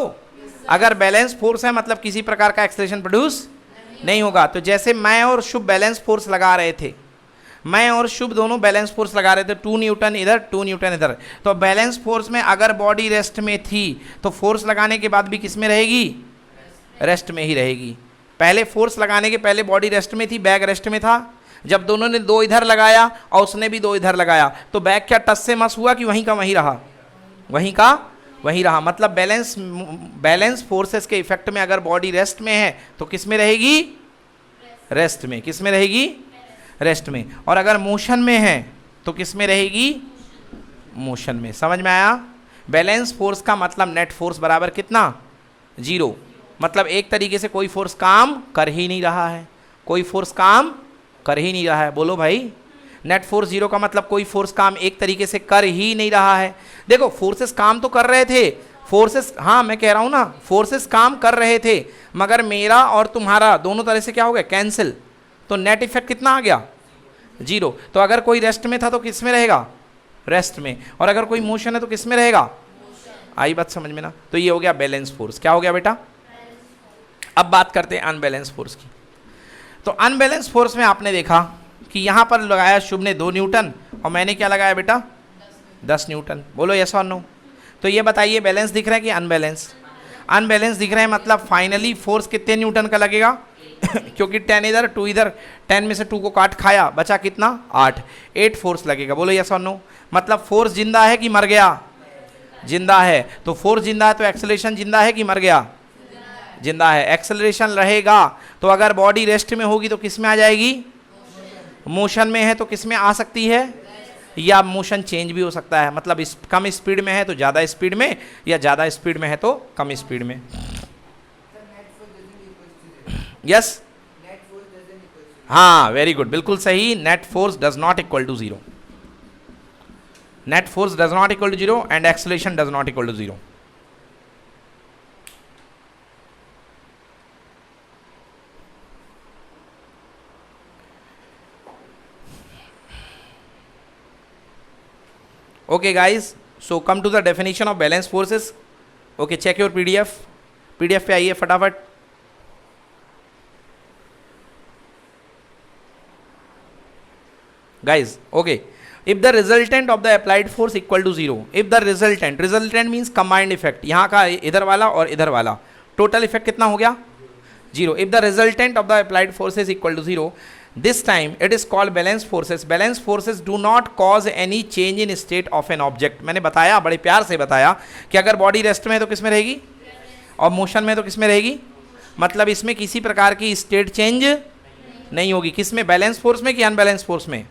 अगर बैलेंस फोर्स है मतलब किसी प्रकार का एक्सेलरेशन प्रोड्यूस नहीं होगा। तो जैसे मैं और शुभ बैलेंस फोर्स लगा रहे थे, मैं और शुभ दोनों बैलेंस फोर्स लगा रहे थे, 2 न्यूटन इधर 2 न्यूटन इधर, तो बैलेंस फोर्स में अगर बॉडी रेस्ट में थी तो फोर्स लगाने के बाद भी किस में रहेगी? रेस्ट में ही रहेगी। पहले फोर्स लगाने के पहले बॉडी रेस्ट में थी, बैग रेस्ट में था। जब दोनों ने दो इधर लगाया और उसने भी दो इधर लगाया, तो बैग क्या टस से मस हुआ कि वहीं का वहीं रहा? वहीं का वहीं रहा। मतलब बैलेंस फोर्सेस के इफेक्ट में अगर बॉडी रेस्ट में है तो किस में रहेगी? रेस्ट में। किस में रहेगी? रेस्ट में। और अगर मोशन में है तो किस में रहेगी? मोशन में। समझ में आया? बैलेंस फोर्स का मतलब नेट फोर्स बराबर कितना? जीरो। मतलब एक तरीके से कोई फोर्स काम कर ही नहीं रहा है, कोई फोर्स काम कर ही नहीं रहा है। बोलो भाई। नेट फोर्स जीरो का मतलब कोई फोर्स काम एक तरीके से कर ही नहीं रहा है। देखो फोर्सेस काम तो कर रहे थे, फोर्सेस, हाँ मैं कह रहा हूँ ना, फोर्सेस काम कर रहे थे, मगर मेरा और तुम्हारा दोनों तरह से क्या हो गया? कैंसिल। तो नेट इफेक्ट कितना आ गया? जीरो। तो अगर कोई रेस्ट में था तो किस में रहेगा? रेस्ट में। और अगर कोई मोशन है तो किस में रहेगा? आई बात समझ में ना? तो ये हो गया बैलेंस फोर्स। क्या हो गया बेटा? अब बात करते हैं अनबैलेंस फोर्स की। तो अनबैलेंस फोर्स में आपने देखा कि यहाँ पर लगाया शुभ ने 2 न्यूटन और मैंने क्या लगाया बेटा? 10 न्यूटन। बोलो यस और नो। तो ये बताइए बैलेंस दिख रहा है कि अनबैलेंस? अनबैलेंस दिख रहा है, मतलब फाइनली फोर्स कितने न्यूटन का लगेगा? क्योंकि 10 इधर 2 इधर, 10 में से 2 को काट खाया, बचा कितना? 8 फोर्स लगेगा। बोलो यस और नो। मतलब फोर्स जिंदा है कि मर गया? जिंदा है। तो फोर्स जिंदा है तो एक्सेलरेशन जिंदा है कि मर गया? जिंदा है। एक्सेलरेशन रहेगा तो अगर बॉडी रेस्ट में होगी तो किस में आ जाएगी? मोशन में है तो किस में आ सकती है? या मोशन चेंज भी हो सकता है, मतलब कम स्पीड में है तो ज़्यादा स्पीड में, या ज़्यादा स्पीड में है तो कम स्पीड में। यस, हाँ वेरी गुड, बिल्कुल सही। Net force does not equal to zero. Net force does not equal to zero and acceleration does not equal to zero. Okay guys, so come to the definition of balance forces. Okay, check your PDF पे आइए फटाफट। Guys, okay, if the resultant of the applied force equal to zero, if the resultant means combined effect, यहाँ का इधर वाला और इधर वाला टोटल इफेक्ट कितना हो गया? Zero. if the resultant of the applied force is equal to zero, this time it is called balance forces. Balance forces do not cause any change in state of an object. मैंने बताया, बड़े प्यार से बताया कि अगर body rest में है तो किस में रहेगी और मोशन में है तो किस में रहेगी। मतलब इसमें किसी प्रकार की स्टेट चेंज नहीं होगी। किस में? बैलेंस फोर्स में कि अनबैलेंस फोर्स में?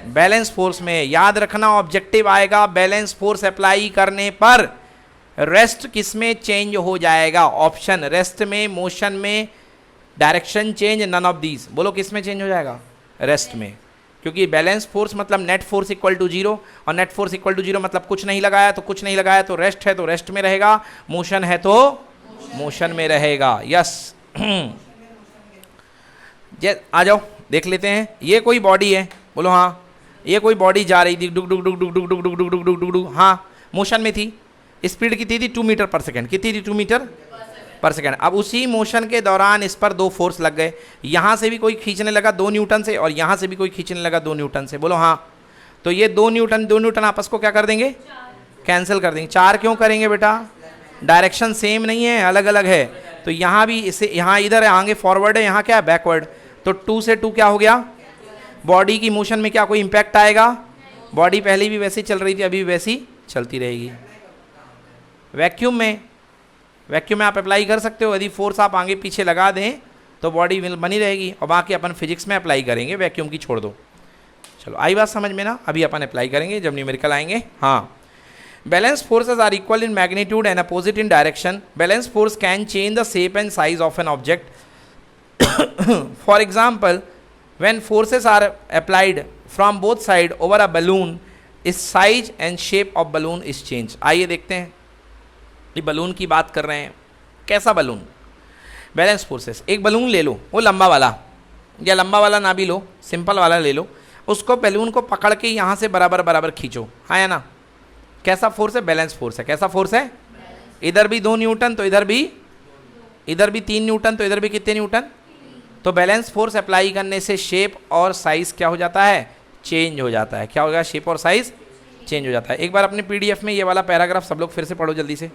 बैलेंस फोर्स में। याद रखना ऑब्जेक्टिव आएगा, बैलेंस फोर्स अप्लाई करने पर रेस्ट किस में चेंज हो जाएगा? ऑप्शन, रेस्ट में, मोशन में, direction change, none of these. बोलो किस में चेंज हो जाएगा? रेस्ट में। क्योंकि बैलेंस फोर्स मतलब net force equal to zero, और net force equal to zero मतलब कुछ नहीं लगाया तो कुछ नहीं लगाया, तो रेस्ट है तो रेस्ट में रहेगा, मोशन है तो मोशन में रहेगा। यस आ जाओ देख लेते हैं। ये कोई बॉडी है, बोलो हाँ। ये कोई बॉडी जा रही थी, डुक डुक डुक डुक डुक डुक डुक डुक डुक डुक डुक डुक, हाँ मोशन में थी। स्पीड कितनी थी? 2 मीटर पर सेकेंड। कितनी थी? 2 मीटर पर सेकेंड। अब उसी मोशन के दौरान इस पर 2 फोर्स लग गए। यहाँ से भी कोई खींचने लगा 2 न्यूटन से, और यहाँ से भी कोई खींचने लगा 2 न्यूटन से। बोलो हाँ। तो ये 2 न्यूटन आपस को क्या कर देंगे? कैंसिल कर देंगे। 4 क्यों करेंगे बेटा? डायरेक्शन सेम नहीं है, अलग अलग है। तो यहाँ भी इसे, यहाँ इधर है आगे फॉरवर्ड है, यहाँ क्या है बैकवर्ड। तो 2 से 2 क्या हो गया? बॉडी की मोशन में क्या कोई इम्पैक्ट आएगा? बॉडी पहले भी वैसे चल रही थी, अभी भी वैसी चलती रहेगी। वैक्यूम में आप अप्लाई कर सकते हो। यदि फोर्स आप आगे पीछे लगा दें तो बॉडी बनी रहेगी, और बाकी अपन फिजिक्स में अप्लाई करेंगे, वैक्यूम की छोड़ दो। चलो आई बात समझ में ना, अभी अपन अप्लाई करेंगे जब न्यूमेरिकल आएंगे। हाँ, balance forces are equal in magnitude and opposite in direction. Balance force can change the shape and size of an object. For example, when forces are applied from both side over a balloon, its size and shape of balloon is changed। आइए देखते हैं, ये balloon की बात कर रहे हैं। कैसा बलून? Balance forces. एक बलून ले लो, वो लंबा वाला, या लंबा वाला ना भी लो, सिंपल वाला ले लो, उसको बैलून को पकड़ के यहाँ से बराबर बराबर खींचो, हाँ या ना? कैसा फोर्स है? बैलेंस फोर्स है। कैसा फोर्स है? इधर भी 2 न्यूटन तो इधर भी 3 न्यूटन तो इधर भी कितने न्यूटन? तो बैलेंस फोर्स अप्लाई करने से शेप और साइज क्या हो जाता है? चेंज हो जाता है। क्या हो गया? शेप और साइज चेंज हो जाता है। एक बार अपने पीडीएफ में ये वाला पैराग्राफ सब लोग फिर से पढ़ो जल्दी से।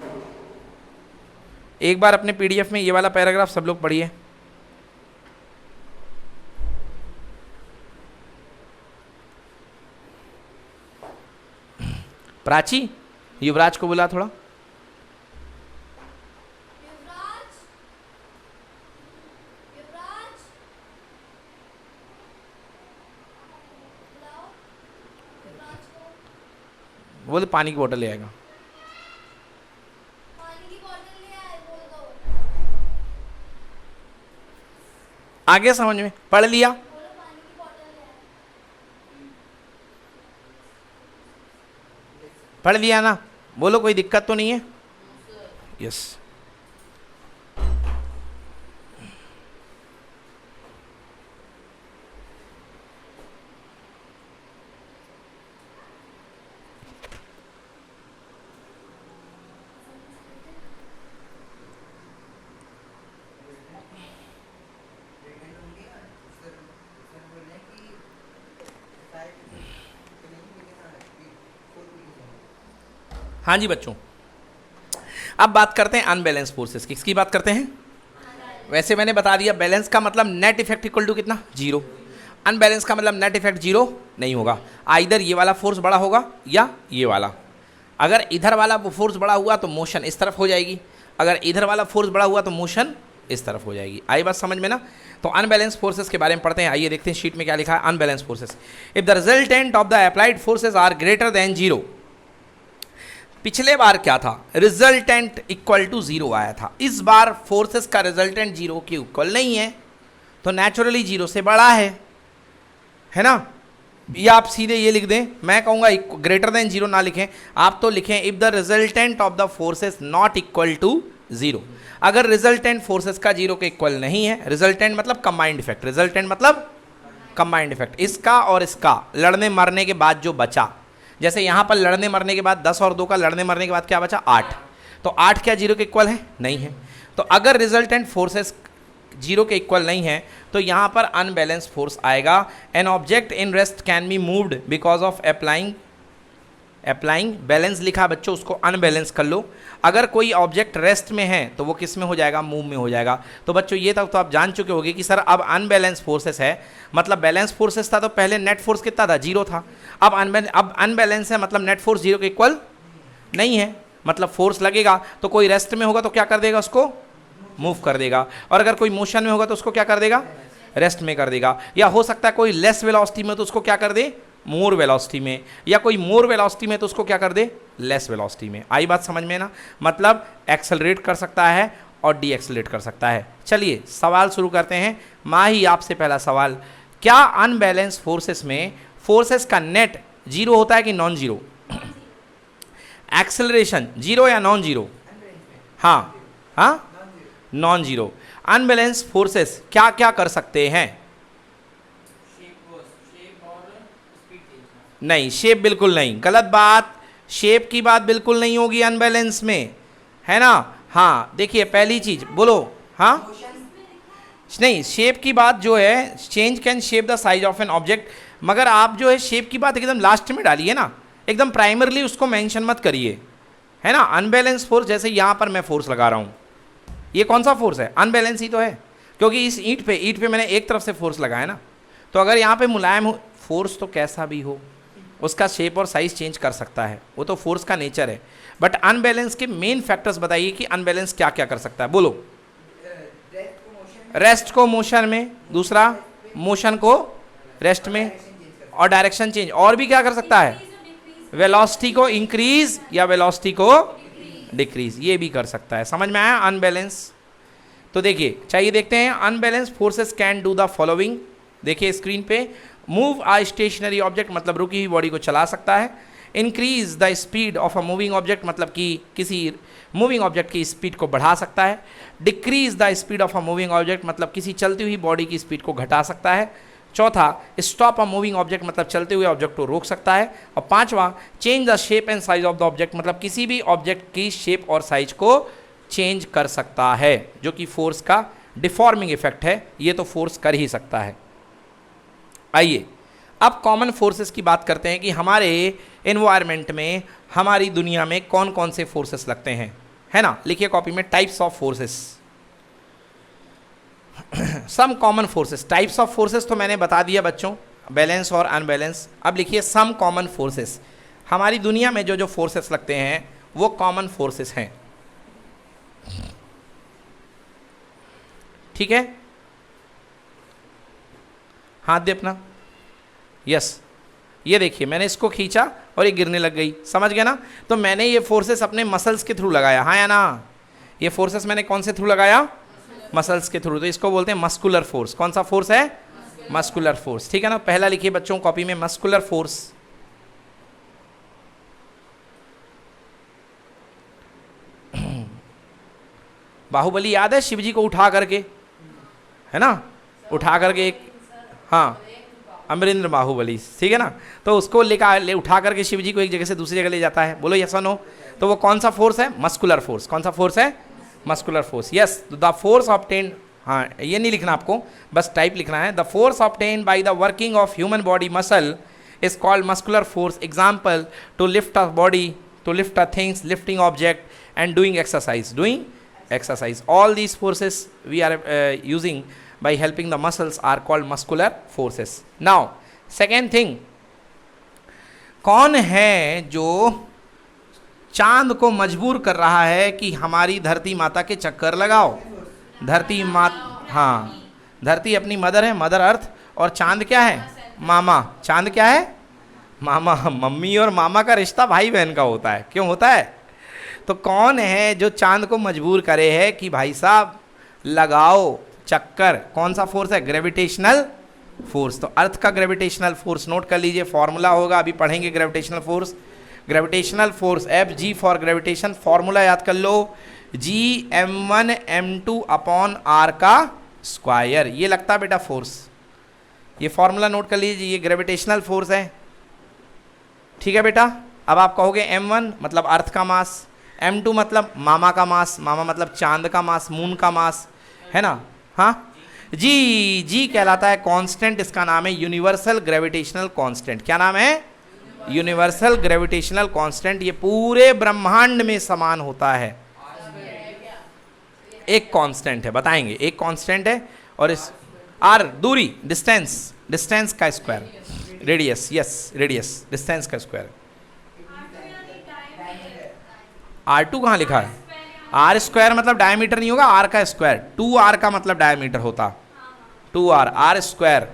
एक बार अपने पीडीएफ में ये वाला पैराग्राफ सब लोग पढ़िए। प्राची, युवराज को बुला थोड़ा। बोले पानी की बोतल ले आएगा। पानी की बोतल ले आए, बोल दो। आगे समझ में पढ़ लिया? पानी की बोतल ले आए। पढ़ लिया ना? बोलो कोई दिक्कत तो नहीं है? यस। हाँ जी बच्चों, अब बात करते हैं अनबैलेंस फोर्सेस की। किसकी बात करते हैं? वैसे मैंने बता दिया, बैलेंस का मतलब नेट इफेक्ट इक्वल टू कितना? 0। अनबैलेंस का मतलब नेट इफेक्ट 0 नहीं होगा। आइदर ये वाला फोर्स बड़ा होगा या ये वाला। अगर इधर वाला फोर्स बड़ा हुआ तो मोशन इस तरफ हो जाएगी, अगर इधर वाला फोर्स बड़ा हुआ तो मोशन इस तरफ हो जाएगी। आई बात समझ में ना? तो अनबैलेंस फोर्सेस के बारे में पढ़ते हैं। आइए देखते हैं शीट में क्या लिखा है। Unbalance forces, if the resultant of the applied forces are greater than 0। पिछले बार क्या था? रिजल्टेंट इक्वल टू 0 आया था। इस बार फोर्सेस का रिजल्टेंट 0 के इक्वल नहीं है, तो नेचुरली 0 से बड़ा है ना? या आप सीधे ये लिख दें, मैं कहूँगा ग्रेटर देन 0 ना लिखें, आप तो लिखें if the resultant of the forces not equal to 0। अगर रिजल्टेंट फोर्सेस का 0 के इक्वल नहीं है, रिजल्टेंट मतलब कंबाइंड इफेक्ट, रिजल्टेंट मतलब कंबाइंड इफेक्ट, इसका और इसका लड़ने मरने के बाद जो बचा, जैसे यहाँ पर लड़ने मरने के बाद 10 और 2 का लड़ने मरने के बाद क्या बचा? 8। तो 8 क्या 0 के इक्वल है? नहीं है। तो अगर रिजल्टेंट फोर्सेस 0 के इक्वल नहीं है तो यहाँ पर अनबैलेंस फोर्स आएगा। An object in rest can be moved because of applying balance लिखा बच्चों, उसको अनबैलेंस कर लो। अगर कोई ऑब्जेक्ट रेस्ट में है तो वो किस में हो जाएगा? मूव में हो जाएगा। तो बच्चों ये तक तो आप जान चुके होंगे कि सर अब अनबैलेंस फोर्सेस है, मतलब बैलेंस फोर्सेस था तो पहले नेट फोर्स कितना था? 0 था। अब अनबैलेंस है, मतलब नेट फोर्स 0 के इक्वल नहीं है, मतलब फोर्स लगेगा तो कोई रेस्ट में होगा तो क्या कर देगा? उसको मूव कर देगा, और अगर कोई मोशन में होगा तो उसको क्या कर देगा? रेस्ट में कर देगा। या हो सकता है कोई लेस वेलोसिटी में तो उसको क्या कर दे? मोर वेलोसिटी में, या कोई मोर वेलोसिटी में तो उसको क्या कर दे? लेस वेलोसिटी में। आई बात समझ में ना? मतलब एक्सेलरेट कर सकता है और डी एक्सेलरेट कर सकता है। चलिए सवाल शुरू करते हैं। माही, आपसे पहला सवाल, क्या अनबैलेंस फोर्सेस में फोर्सेस का नेट 0 होता है कि नॉन 0? एक्सेलरेशन 0 या नॉन 0? हाँ हाँ, नॉन 0। अनबैलेंस फोर्सेस क्या क्या कर सकते हैं? नहीं, शेप बिल्कुल नहीं, गलत बात। शेप की बात बिल्कुल नहीं होगी अनबैलेंस में, है ना? हाँ देखिए, पहली चीज बोलो। हाँ नहीं, शेप की बात जो है, change can shape the size of an object, मगर आप जो है शेप की बात एकदम लास्ट में डालिए ना, एकदम प्राइमरली उसको मेंशन मत करिए, है ना? अनबैलेंस फोर्स, जैसे यहाँ पर मैं फोर्स लगा रहा हूँ, ये कौन सा फोर्स है? अनबैलेंस ही तो है, क्योंकि इस ईंट पे मैंने एक तरफ से फोर्स लगाया ना। तो अगर यहाँ पे मुलायम हो फोर्स, तो कैसा भी हो उसका शेप और साइज चेंज कर सकता है, वो तो फोर्स का नेचर है। बट अनबैलेंस के मेन फैक्टर्स बताइए कि अनबैलेंस क्या क्या कर सकता है, बोलो। रेस्ट को मोशन में, दूसरा मोशन को रेस्ट में, और डायरेक्शन चेंज। और भी क्या कर सकता है? वेलोसिटी को इंक्रीज या वेलोसिटी को डिक्रीज, ये भी कर सकता है। समझ में आया? अनबैलेंस। तो देखिए, चाहिए देखते हैं। Unbalance forces can do the following. देखिए स्क्रीन पे, मूव आ स्टेशनरी ऑब्जेक्ट मतलब रुकी हुई बॉडी को चला सकता है। Increase the speed of a moving object मतलब कि किसी मूविंग ऑब्जेक्ट की स्पीड को बढ़ा सकता है। Decrease the speed of a moving object मतलब किसी चलती हुई बॉडी की स्पीड को घटा सकता है। चौथा, स्टॉप अ मूविंग ऑब्जेक्ट मतलब चलते हुए ऑब्जेक्ट को रोक सकता है। और पांचवा, change the shape and size of the object मतलब किसी भी ऑब्जेक्ट की शेप और साइज को चेंज कर सकता है, जो कि फोर्स का डिफॉर्मिंग इफेक्ट है। ये तो फोर्स कर ही सकता है। आइए अब कॉमन फोर्सेस की बात करते हैं कि हमारे एनवायरनमेंट में, हमारी दुनिया में कौन कौन से फोर्सेस लगते हैं, है ना। लिखिए कॉपी में, types of forces. Some common forces. Types of forces तो मैंने बता दिया बच्चों, बैलेंस और अनबैलेंस। अब लिखिए सम कॉमन फोर्सेस। हमारी दुनिया में जो जो फोर्सेस लगते हैं वो कॉमन फोर्सेस हैं, ठीक है। हाथ दे अपना। यस, ये देखिए मैंने इसको खींचा और ये गिरने लग गई, समझ गए ना। तो मैंने ये फोर्सेस अपने मसल्स के थ्रू लगाया, हाँ या ना। ये फोर्सेस मैंने कौन से थ्रू लगाया? मसल्स के थ्रू। तो इसको बोलते हैं मस्कुलर फोर्स। कौन सा फोर्स है? मस्कुलर फोर्स, ठीक है ना। पहला लिखिए बच्चों कॉपी में, मस्कुलर फोर्स। बाहुबली याद है? शिवजी को उठा करके, है ना, उठा करके एक, हाँ, अमरिंद्र बाहुबली, ठीक है ना। तो उसको ले उठा करके शिवजी को एक जगह से दूसरी जगह ले जाता है। बोलो यस और नो। तो वो कौन सा फोर्स है? Muscular force. कौन सा फोर्स है? Muscular force. Yes, the force obtain, हाँ ये नहीं लिखना आपको, बस टाइप लिखना है। The force obtain by the working of human body muscle is called muscular force. Example, to lift a body, to lift a things, lifting object and doing exercise, doing exercise. All these forces we are using by helping the muscles are called muscular forces. Now second thing, कौन है जो चांद को मजबूर कर रहा है कि हमारी धरती माता के चक्कर लगाओ? धरती हाँ, धरती अपनी मदर है, मदर अर्थ, और चांद क्या है? मामा। चांद क्या है? मामा। मम्मी और मामा का रिश्ता भाई बहन का होता है, क्यों होता है? तो कौन है जो चांद को मजबूर करे है कि भाई साहब लगाओ चक्कर? कौन सा फोर्स है? Gravitational force. तो अर्थ का ग्रेविटेशनल फोर्स नोट कर लीजिए, फॉर्मूला होगा, अभी पढ़ेंगे gravitational force. Gravitational force F G for gravitation, formula याद कर लो, जी m1 m2 अपॉन r का स्क्वायर। ये लगता है बेटा फोर्स, ये फॉर्मूला नोट कर लीजिए, ये ग्रेविटेशनल फोर्स है, ठीक है बेटा। अब आप कहोगे m1 मतलब अर्थ का मास, m2 मतलब मामा का मास, मामा मतलब चांद का मास, मून का मास, है ना। हाँ, जी कहलाता है कांस्टेंट, इसका नाम है यूनिवर्सल ग्रेविटेशनल कांस्टेंट। क्या नाम है? Universal gravitational constant. ये पूरे ब्रह्मांड में समान होता है। एक कांस्टेंट है, बताएंगे, एक कांस्टेंट है, और इस आर दूरी, डिस्टेंस का square, radius, yes radius, distance का स्क्वायर। R2 कहाँ लिखा है? आर स्क्वायर मतलब डायमीटर नहीं होगा, आर का स्क्वायर, 2r का मतलब डायमीटर होता, 2r, आर स्क्वायर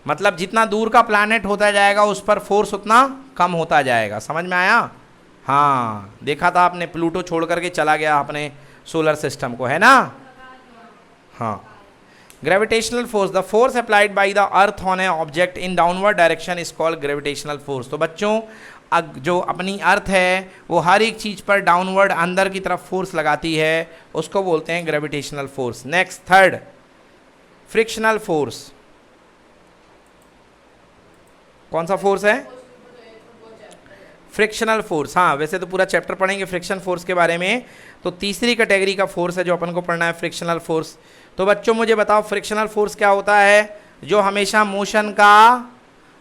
मतलब जितना दूर का प्लैनेट होता जाएगा उस पर फोर्स उतना कम होता जाएगा। समझ में आया? हाँ, देखा था आपने, प्लूटो छोड़ करके चला गया अपने सोलर सिस्टम को, है ना। हाँ, gravitational force, the force applied by the earth on A object in downward direction is called gravitational force. तो बच्चों जो अपनी अर्थ है वो हर एक चीज़ पर डाउनवर्ड, अंदर की तरफ फोर्स लगाती है, उसको बोलते हैं gravitational force. Next third, frictional force. कौन सा फोर्स है? Frictional force. हाँ, वैसे तो पूरा चैप्टर पढ़ेंगे फ्रिक्शन फोर्स के बारे में, तो तीसरी कैटेगरी का फोर्स है जो अपन को पढ़ना है, फ्रिक्शनल फोर्स। तो बच्चों मुझे बताओ फ्रिक्शनल फोर्स क्या होता है? जो हमेशा मोशन का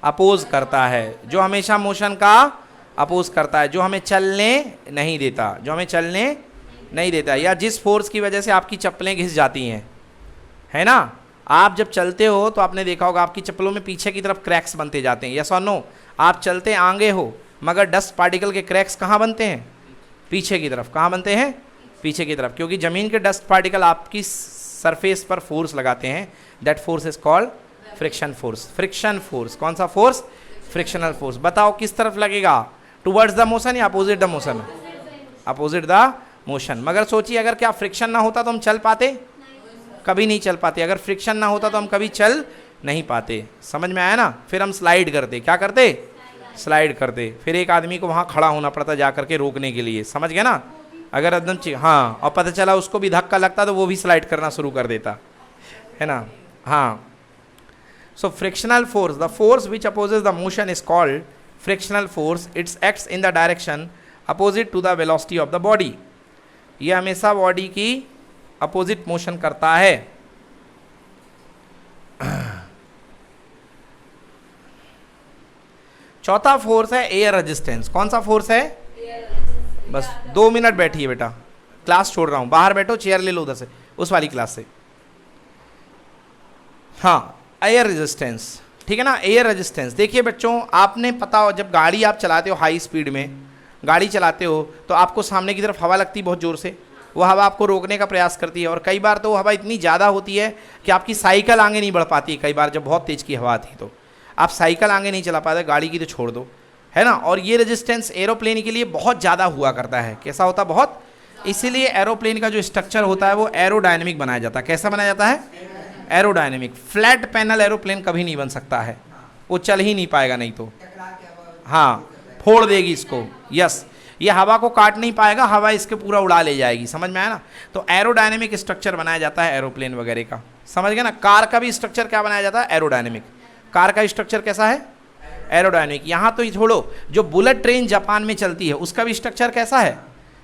अपोज करता है, जो हमेशा मोशन का अपोज करता है, जो हमें चलने नहीं देता, जो हमें चलने नहीं देता, या जिस फोर्स की वजह से आपकी चप्पलें घिस जाती हैं, है ना। आप जब चलते हो तो आपने देखा होगा आपकी चप्पलों में पीछे की तरफ क्रैक्स बनते जाते हैं, यस और नो। आप चलते आगे हो मगर डस्ट पार्टिकल के क्रैक्स कहाँ बनते हैं? पीछे की तरफ। कहाँ बनते हैं? पीछे की तरफ, क्योंकि ज़मीन के डस्ट पार्टिकल आपकी सरफेस पर फोर्स लगाते हैं, that force is called friction force. Friction force, कौन सा फोर्स? Frictional force. बताओ किस तरफ लगेगा, टुवर्ड्स द मोशन या opposite the motion? Opposite the motion. मगर सोचिए अगर क्या फ्रिक्शन ना होता तो हम चल पाते? कभी नहीं चल पाते। अगर फ्रिक्शन ना होता तो हम कभी चल नहीं पाते। समझ में आया ना? फिर हम स्लाइड करते, क्या करते? स्लाइड करते। फिर एक आदमी को वहाँ खड़ा होना पड़ता जा करके रोकने के लिए, समझ गए ना? अगर एकदम हाँ, और पता चला उसको भी धक्का लगता तो वो भी स्लाइड करना शुरू कर देता है ना। हाँ, so frictional force, the force which opposes the motion is called frictional force. It acts in the direction opposite to the velocity of the body. ये हमेशा बॉडी की अपोजिट मोशन करता है। चौथा फोर्स है एयर रेजिस्टेंस। कौन सा force है? बस 2 मिनट बैठिए बेटा, क्लास छोड़ रहा हूं, बाहर बैठो, चेयर ले लो उधर से, उस वाली क्लास से। हाँ, एयर रेजिस्टेंस, ठीक है ना। एयर रेजिस्टेंस देखिए बच्चों, आपने पता हो जब गाड़ी आप चलाते हो, हाई स्पीड में गाड़ी चलाते हो तो आपको सामने की तरफ हवा लगती है बहुत ज़ोर से, वो हवा आपको रोकने का प्रयास करती है, और कई बार तो वो हवा इतनी ज़्यादा होती है कि आपकी साइकिल आगे नहीं बढ़ पाती। कई बार जब बहुत तेज़ की हवा आती तो आप साइकिल आगे नहीं चला पाते, गाड़ी की तो छोड़ दो, है ना। और ये रेजिस्टेंस एरोप्लेन के लिए बहुत ज़्यादा हुआ करता है। कैसा होता? बहुत। इसीलिए एरोप्लेन का जो स्ट्रक्चर होता है वो एरोडायनेमिक बनाया जाता है। कैसा बनाया जाता है? एरोडायनेमिक। फ्लैट पैनल एरोप्लेन कभी नहीं बन सकता है, वो चल ही नहीं पाएगा, नहीं तो हाँ फोड़ देगी इसको। यस, ये हवा को काट नहीं पाएगा, हवा इसके पूरा उड़ा ले जाएगी। समझ में आया ना? तो एरोडायनेमिक स्ट्रक्चर बनाया जाता है एरोप्लेन वगैरह का। समझ गए ना? कार का भी स्ट्रक्चर क्या बनाया जाता है? एरोडायनेमिक। कार का स्ट्रक्चर कैसा है? एरोडायनेमिक। यहाँ तो ये छोड़ो, जो बुलेट ट्रेन जापान में चलती है उसका भी स्ट्रक्चर कैसा है?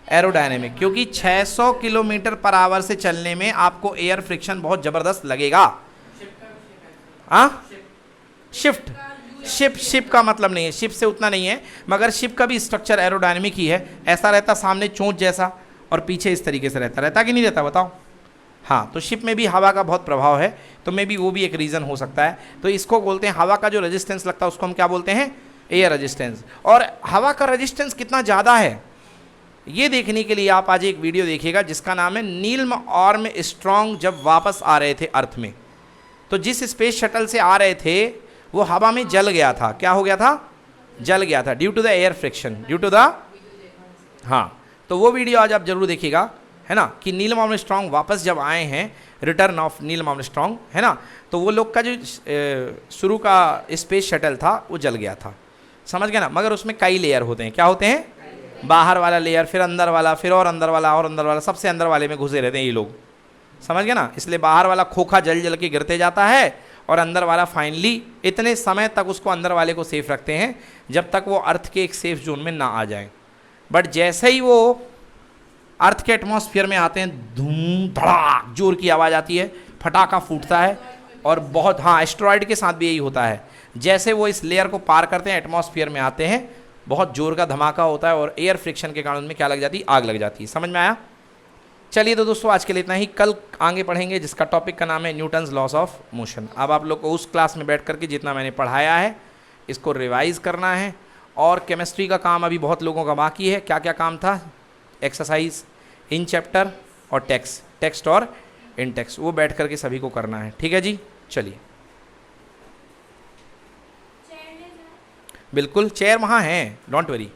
एरोडायनेमिक। क्योंकि 600 किलोमीटर पर आवर से चलने में आपको एयर फ्रिक्शन बहुत ज़बरदस्त लगेगा। हाँ, शिप का मतलब नहीं है, शिप से उतना नहीं है, मगर शिप का भी स्ट्रक्चर एरोडायनेमिक ही है। ऐसा रहता सामने चोंच जैसा और पीछे इस तरीके से रहता कि नहीं रहता? बताओ। हाँ, तो शिप में भी हवा का बहुत प्रभाव है, तो मे बी वो भी एक रीज़न हो सकता है। तो इसको बोलते हैं, हवा का जो रेजिस्टेंस लगता है उसको हम क्या बोलते हैं? Air resistance. और हवा का रेजिस्टेंस कितना ज़्यादा है ये देखने के लिए आप आज एक वीडियो देखिएगा जिसका नाम है नील आर्मस्ट्रॉन्ग जब वापस आ रहे थे अर्थ में। तो जिस स्पेस शटल से आ रहे थे वो हवा में जल गया था। क्या हो गया था? जल गया था, due to the air friction, due to the. हाँ, तो वो वीडियो आज आप जरूर देखिएगा, है ना, कि नील आर्मस्ट्रॉन्ग वापस जब आए हैं, रिटर्न ऑफ नील आर्मस्ट्रॉन्ग, है ना, तो वो लोग का जो शुरू का स्पेस शटल था वो जल गया था। समझ गए ना? मगर उसमें कई लेयर होते हैं। क्या होते हैं? बाहर वाला लेयर, फिर अंदर वाला, फिर और अंदर वाला, और अंदर वाला, सबसे अंदर वाले में घुसे रहते हैं ये लोग। समझ गए ना? इसलिए बाहर वाला खोखा जल जल के गिरते जाता है और अंदर वाला फाइनली इतने समय तक उसको अंदर वाले को सेफ रखते हैं जब तक वो अर्थ के एक सेफ जोन में ना आ जाए। बट जैसे ही वो अर्थ के एटमॉस्फेयर में आते हैं, धूम धड़ाक जोर की आवाज़ आती है, फटाका फूटता है, और बहुत, हाँ, एस्टेरॉयड के साथ भी यही होता है। जैसे वो इस लेयर को पार करते हैं, एटमॉस्फेयर में आते हैं, बहुत जोर का धमाका होता है और एयर फ्रिक्शन के कारण उनमें क्या लग जाती है? आग लग जाती है। समझ में आया? चलिए तो दोस्तों आज के लिए इतना ही। कल आगे पढ़ेंगे जिसका टॉपिक का नाम है न्यूटन्स लॉस ऑफ मोशन। अब आप लोग को उस क्लास में बैठ करके जितना मैंने पढ़ाया है इसको रिवाइज करना है। और केमिस्ट्री का काम अभी बहुत लोगों का बाकी है। क्या क्या काम था? एक्सरसाइज, इन चैप्टर और टेक्स्ट और इन टेक्स्ट, वो बैठ करके सभी को करना है। ठीक है जी? चलिए, बिल्कुल चेयर वहाँ हैं, डोंट वरी।